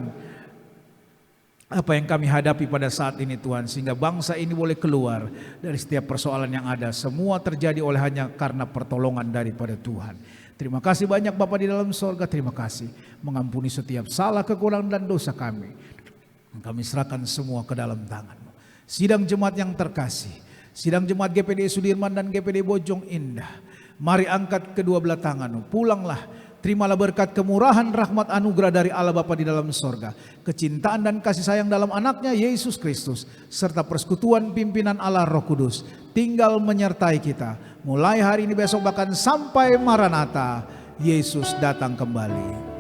apa yang kami hadapi pada saat ini Tuhan, sehingga bangsa ini boleh keluar dari setiap persoalan yang ada. Semua terjadi oleh hanya karena pertolongan daripada Tuhan. Terima kasih banyak Bapa di dalam sorga, terima kasih. Mengampuni setiap salah, kekurangan dan dosa kami. Kami serahkan semua ke dalam tangan-Mu. Sidang jemaat yang terkasih, sidang jemaat GPD Sudirman dan GPD Bojong Indah, mari angkat kedua belah tangan-Mu. Pulanglah, terimalah berkat kemurahan, rahmat, anugerah dari Allah Bapa di dalam sorga, kecintaan dan kasih sayang dalam anaknya Yesus Kristus, serta persekutuan pimpinan Allah Roh Kudus tinggal menyertai kita mulai hari ini, besok, bahkan sampai Maranatha, Yesus datang kembali.